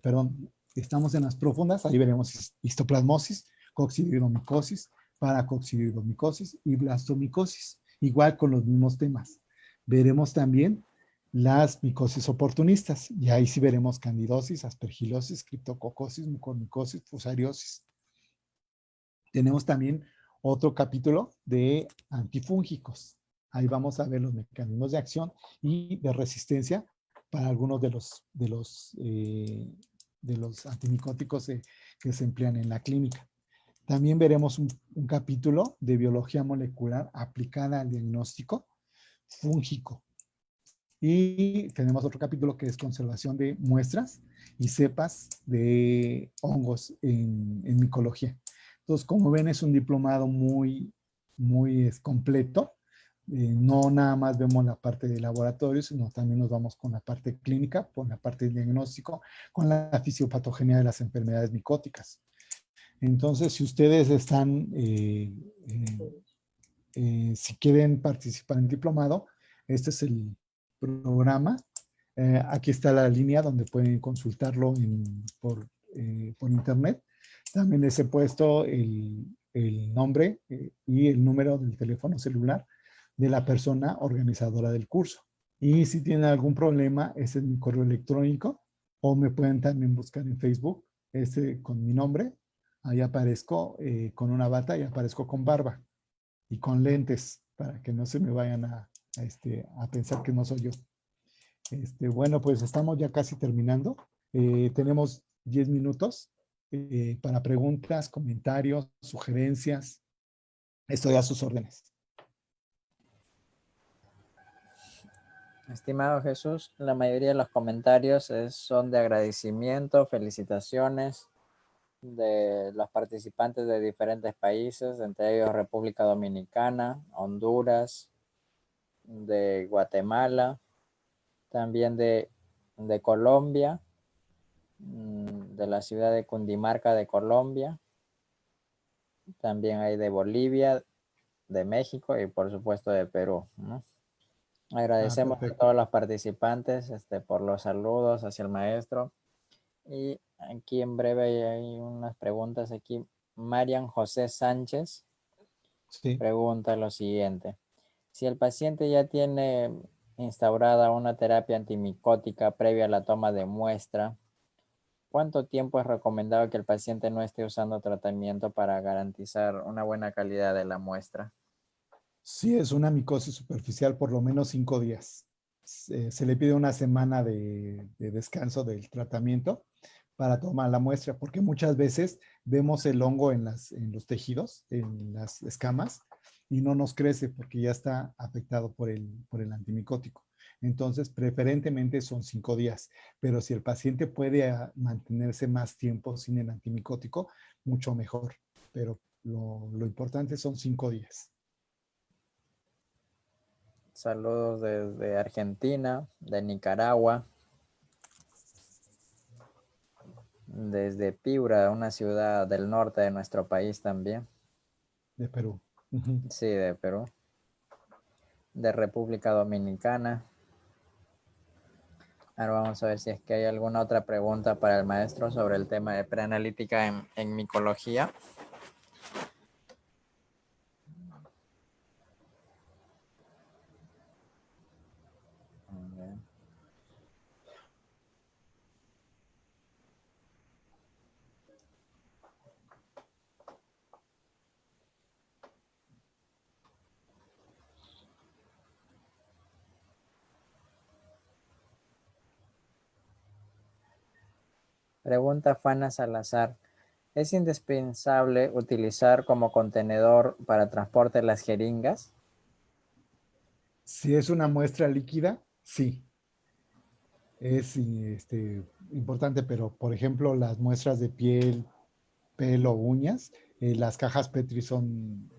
perdón, estamos en las profundas. Ahí veremos histoplasmosis, coccidioidomicosis, paracoccidioidomicosis y blastomicosis. Igual con los mismos temas. Veremos también las micosis oportunistas. Y ahí sí veremos candidosis, aspergilosis, criptococosis, mucormicosis, fusariosis. Tenemos también otro capítulo de antifúngicos. Ahí vamos a ver los mecanismos de acción y de resistencia para algunos de los antimicóticos que se emplean en la clínica. También veremos un capítulo de biología molecular aplicada al diagnóstico fúngico. Y tenemos otro capítulo que es conservación de muestras y cepas de hongos en micología. Entonces, como ven, es un diplomado muy completo. No nada más vemos la parte de laboratorio, sino también nos vamos con la parte clínica, con la parte de diagnóstico, con la fisiopatogenia de las enfermedades micóticas. Entonces, si ustedes están, si quieren participar en el diplomado, este es el programa. Aquí está la línea donde pueden consultarlo por internet. También les he puesto el nombre y el número del teléfono celular de la persona organizadora del curso. Y si tienen algún problema, ese es mi correo electrónico, o me pueden también buscar en Facebook, con mi nombre. Ahí aparezco con una bata y aparezco con barba y con lentes para que no se me vayan a pensar que no soy yo. Bueno, pues estamos ya casi terminando. Tenemos 10 minutos para preguntas, comentarios, sugerencias. Estoy a sus órdenes. Estimado Jesús, la mayoría de los comentarios son de agradecimiento, felicitaciones de los participantes de diferentes países, entre ellos República Dominicana, Honduras, de Guatemala, también de Colombia, de la ciudad de Cundinamarca de Colombia, también hay de Bolivia, de México y por supuesto de Perú, ¿no? Agradecemos a Perfecto. todos los participantes por los saludos hacia el maestro. Y aquí en breve hay unas preguntas aquí. Marian José Sánchez Sí. pregunta lo siguiente. Si el paciente ya tiene instaurada una terapia antimicótica previa a la toma de muestra, ¿cuánto tiempo es recomendado que el paciente no esté usando tratamiento para garantizar una buena calidad de la muestra? Si es una micosis superficial, por lo menos 5 días. Se le pide una semana de descanso del tratamiento para tomar la muestra, porque muchas veces vemos el hongo en los tejidos, en las escamas, y no nos crece porque ya está afectado por el antimicótico. Entonces, preferentemente son 5 días, pero si el paciente puede mantenerse más tiempo sin el antimicótico, mucho mejor. Pero lo importante son 5 días. Saludos desde Argentina, de Nicaragua, desde Piura, una ciudad del norte de nuestro país también. De Perú. Uh-huh. Sí, de Perú. De República Dominicana. Ahora vamos a ver si es que hay alguna otra pregunta para el maestro sobre el tema de preanalítica en micología. Pregunta Fana Salazar. ¿Es indispensable utilizar como contenedor para transporte las jeringas? Si es una muestra líquida, sí. Es importante, pero por ejemplo, las muestras de piel, pelo, uñas, las cajas Petri son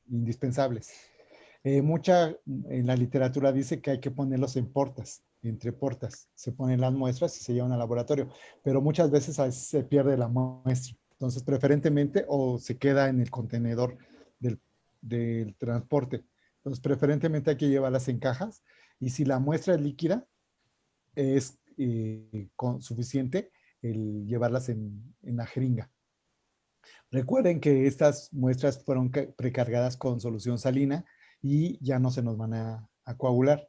indispensables. Mucha en la literatura dice que hay que ponerlos en portas, entre portas. Se ponen las muestras y se llevan al laboratorio, pero muchas veces a veces se pierde la muestra. Entonces, preferentemente, o se queda en el contenedor del transporte. Entonces, preferentemente hay que llevarlas en cajas. Y si la muestra es líquida, es suficiente el llevarlas en la jeringa. Recuerden que estas muestras fueron precargadas con solución salina y ya no se nos van a coagular,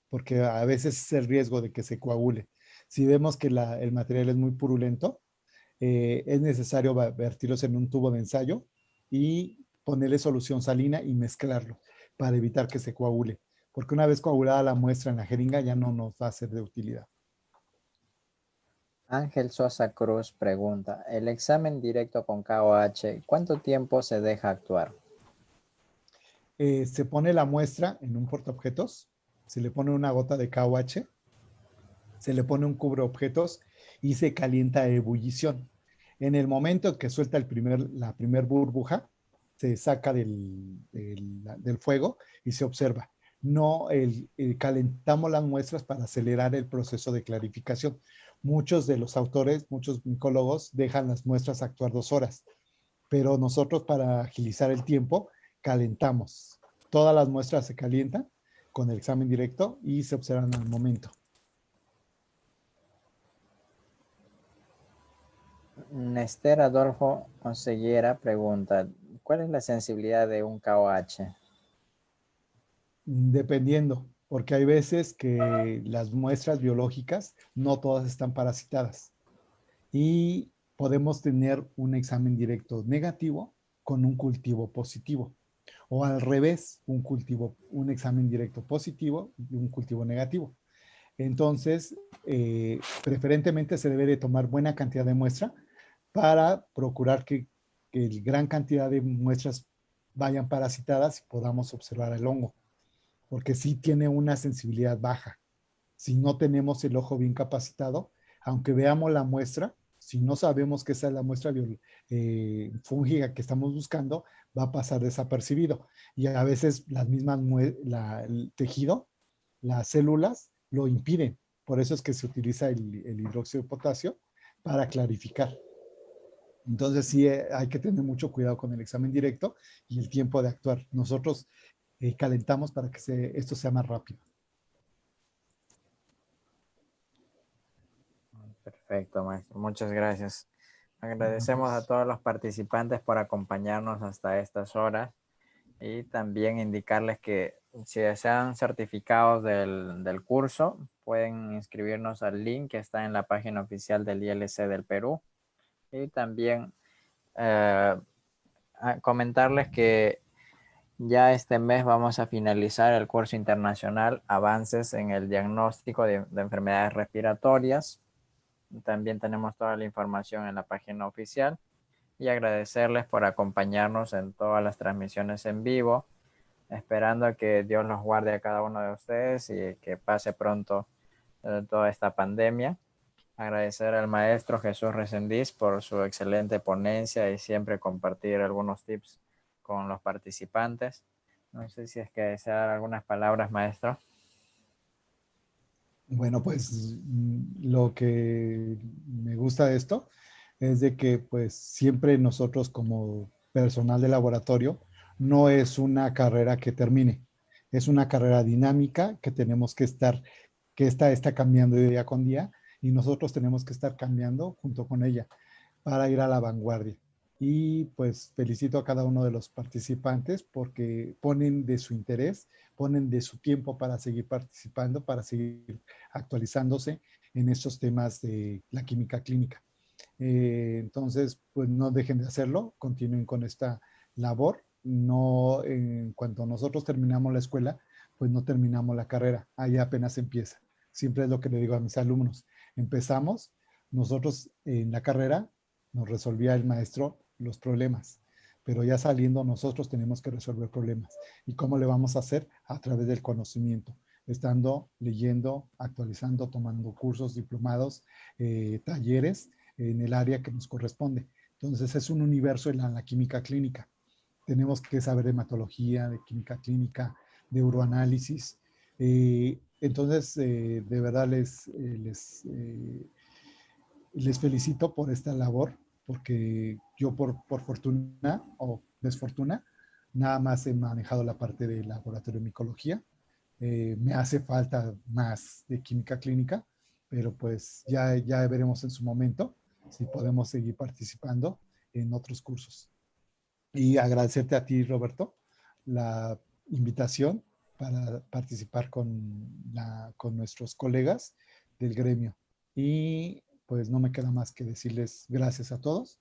porque a veces es el riesgo de que se coagule. Si vemos que el material es muy purulento, es necesario vertirlos en un tubo de ensayo y ponerle solución salina y mezclarlo para evitar que se coagule, porque una vez coagulada la muestra en la jeringa ya no nos va a ser de utilidad. Ángel Sosa Cruz pregunta, ¿el examen directo con KOH cuánto tiempo se deja actuar? Se pone la muestra en un portaobjetos, se le pone una gota de KOH, se le pone un cubreobjetos y se calienta a ebullición. En el momento que suelta la primer burbuja, se saca del fuego y se observa. No calentamos las muestras para acelerar el proceso de clarificación. Muchos de los autores, muchos micólogos dejan las muestras actuar 2 horas, pero nosotros para agilizar el tiempo calentamos. Todas las muestras se calientan con el examen directo y se observan al momento. Nester Adolfo Oseguera pregunta, ¿cuál es la sensibilidad de un KOH? Dependiendo, porque hay veces que las muestras biológicas no todas están parasitadas y podemos tener un examen directo negativo con un cultivo positivo. O al revés, un examen directo positivo y un cultivo negativo. Entonces, preferentemente se debe de tomar buena cantidad de muestra para procurar que gran cantidad de muestras vayan parasitadas y podamos observar el hongo, porque sí tiene una sensibilidad baja. Si no tenemos el ojo bien capacitado, aunque veamos la muestra, si no sabemos que esa es la muestra fúngica que estamos buscando, va a pasar desapercibido. Y a veces las mismas, el tejido, las células, lo impiden. Por eso es que se utiliza el hidróxido de potasio para clarificar. Entonces sí hay que tener mucho cuidado con el examen directo y el tiempo de actuar. Nosotros calentamos para que esto sea más rápido. Perfecto, maestro. Muchas gracias. Agradecemos a Pues, todos los participantes por acompañarnos hasta estas horas y también indicarles que si desean certificados del curso, pueden inscribirnos al link que está en la página oficial del ILC del Perú. Y también comentarles que ya este mes vamos a finalizar el curso internacional Avances en el diagnóstico de enfermedades respiratorias. También tenemos toda la información en la página oficial y agradecerles por acompañarnos en todas las transmisiones en vivo, esperando que Dios los guarde a cada uno de ustedes y que pase pronto toda esta pandemia. Agradecer al maestro Jesús Resendiz por su excelente ponencia y siempre compartir algunos tips con los participantes. No sé si es que desea dar algunas palabras, maestro. bueno, pues lo que me gusta de esto es de que pues siempre nosotros como personal de laboratorio no es una carrera que termine, es una carrera dinámica que tenemos que estar, que está cambiando día con día y nosotros tenemos que estar cambiando junto con ella para ir a la vanguardia. Y pues felicito a cada uno de los participantes porque ponen de su interés, ponen de su tiempo para seguir participando, para seguir actualizándose en estos temas de la química clínica. Entonces, pues no dejen de hacerlo, continúen con esta labor. No, en cuanto nosotros terminamos la escuela, pues no terminamos la carrera, ahí apenas empieza. Siempre es lo que le digo a mis alumnos. Empezamos, nosotros en la carrera nos resolvía el maestro los problemas, pero ya saliendo nosotros tenemos que resolver problemas. ¿Y cómo le vamos a hacer? A través del conocimiento, estando leyendo, actualizando, tomando cursos, diplomados, talleres en el área que nos corresponde. Entonces es un universo en la química clínica. Tenemos que saber de hematología, de química clínica, de uroanálisis. Entonces, de verdad les felicito por esta labor, porque yo por fortuna o desfortuna, nada más he manejado la parte de laboratorio de micología. Me hace falta más de química clínica, pero pues ya veremos en su momento si podemos seguir participando en otros cursos. Y agradecerte a ti, Roberto, la invitación para participar con nuestros colegas del gremio. Y pues no me queda más que decirles gracias a todos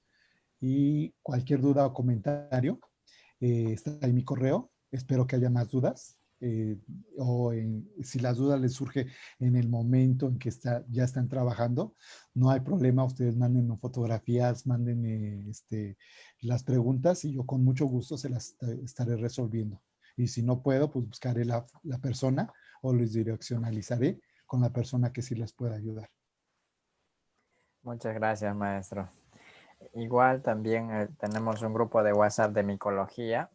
y cualquier duda o comentario, está en mi correo. Espero que haya más dudas. Si las dudas les surge en el momento en que ya están trabajando, no hay problema. Ustedes mándenme fotografías, mándenme las preguntas y yo con mucho gusto se las estaré resolviendo. Y si no puedo, pues buscaré la persona o les direccionalizaré con la persona que sí les pueda ayudar. Muchas gracias, maestro. Igual también tenemos un grupo de WhatsApp de micología.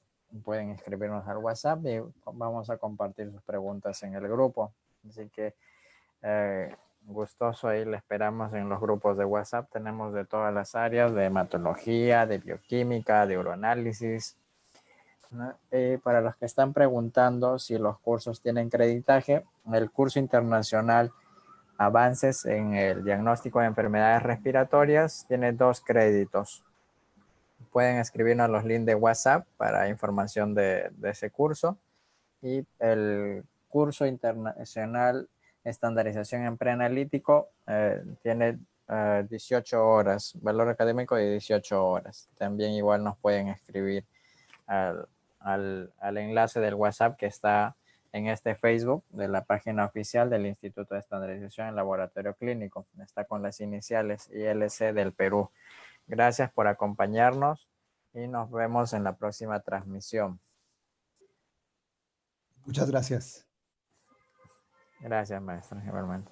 Pueden escribirnos al WhatsApp y vamos a compartir sus preguntas en el grupo. Así que gustoso ahí, le esperamos en los grupos de WhatsApp. Tenemos de todas las áreas, de hematología, de bioquímica, de uroanálisis, ¿no? Para los que están preguntando si los cursos tienen creditaje, el curso internacional Avances en el diagnóstico de enfermedades respiratorias tiene 2 créditos. Pueden escribirnos los links de WhatsApp para información de ese curso. Y el curso internacional estandarización en preanalítico tiene 18 horas, valor académico de 18 horas. También igual nos pueden escribir al enlace del WhatsApp que está en este Facebook de la página oficial del Instituto de Estandarización en Laboratorio Clínico. Está con las iniciales ILC del Perú. Gracias por acompañarnos y nos vemos en la próxima transmisión. Muchas gracias. Gracias, maestro, igualmente.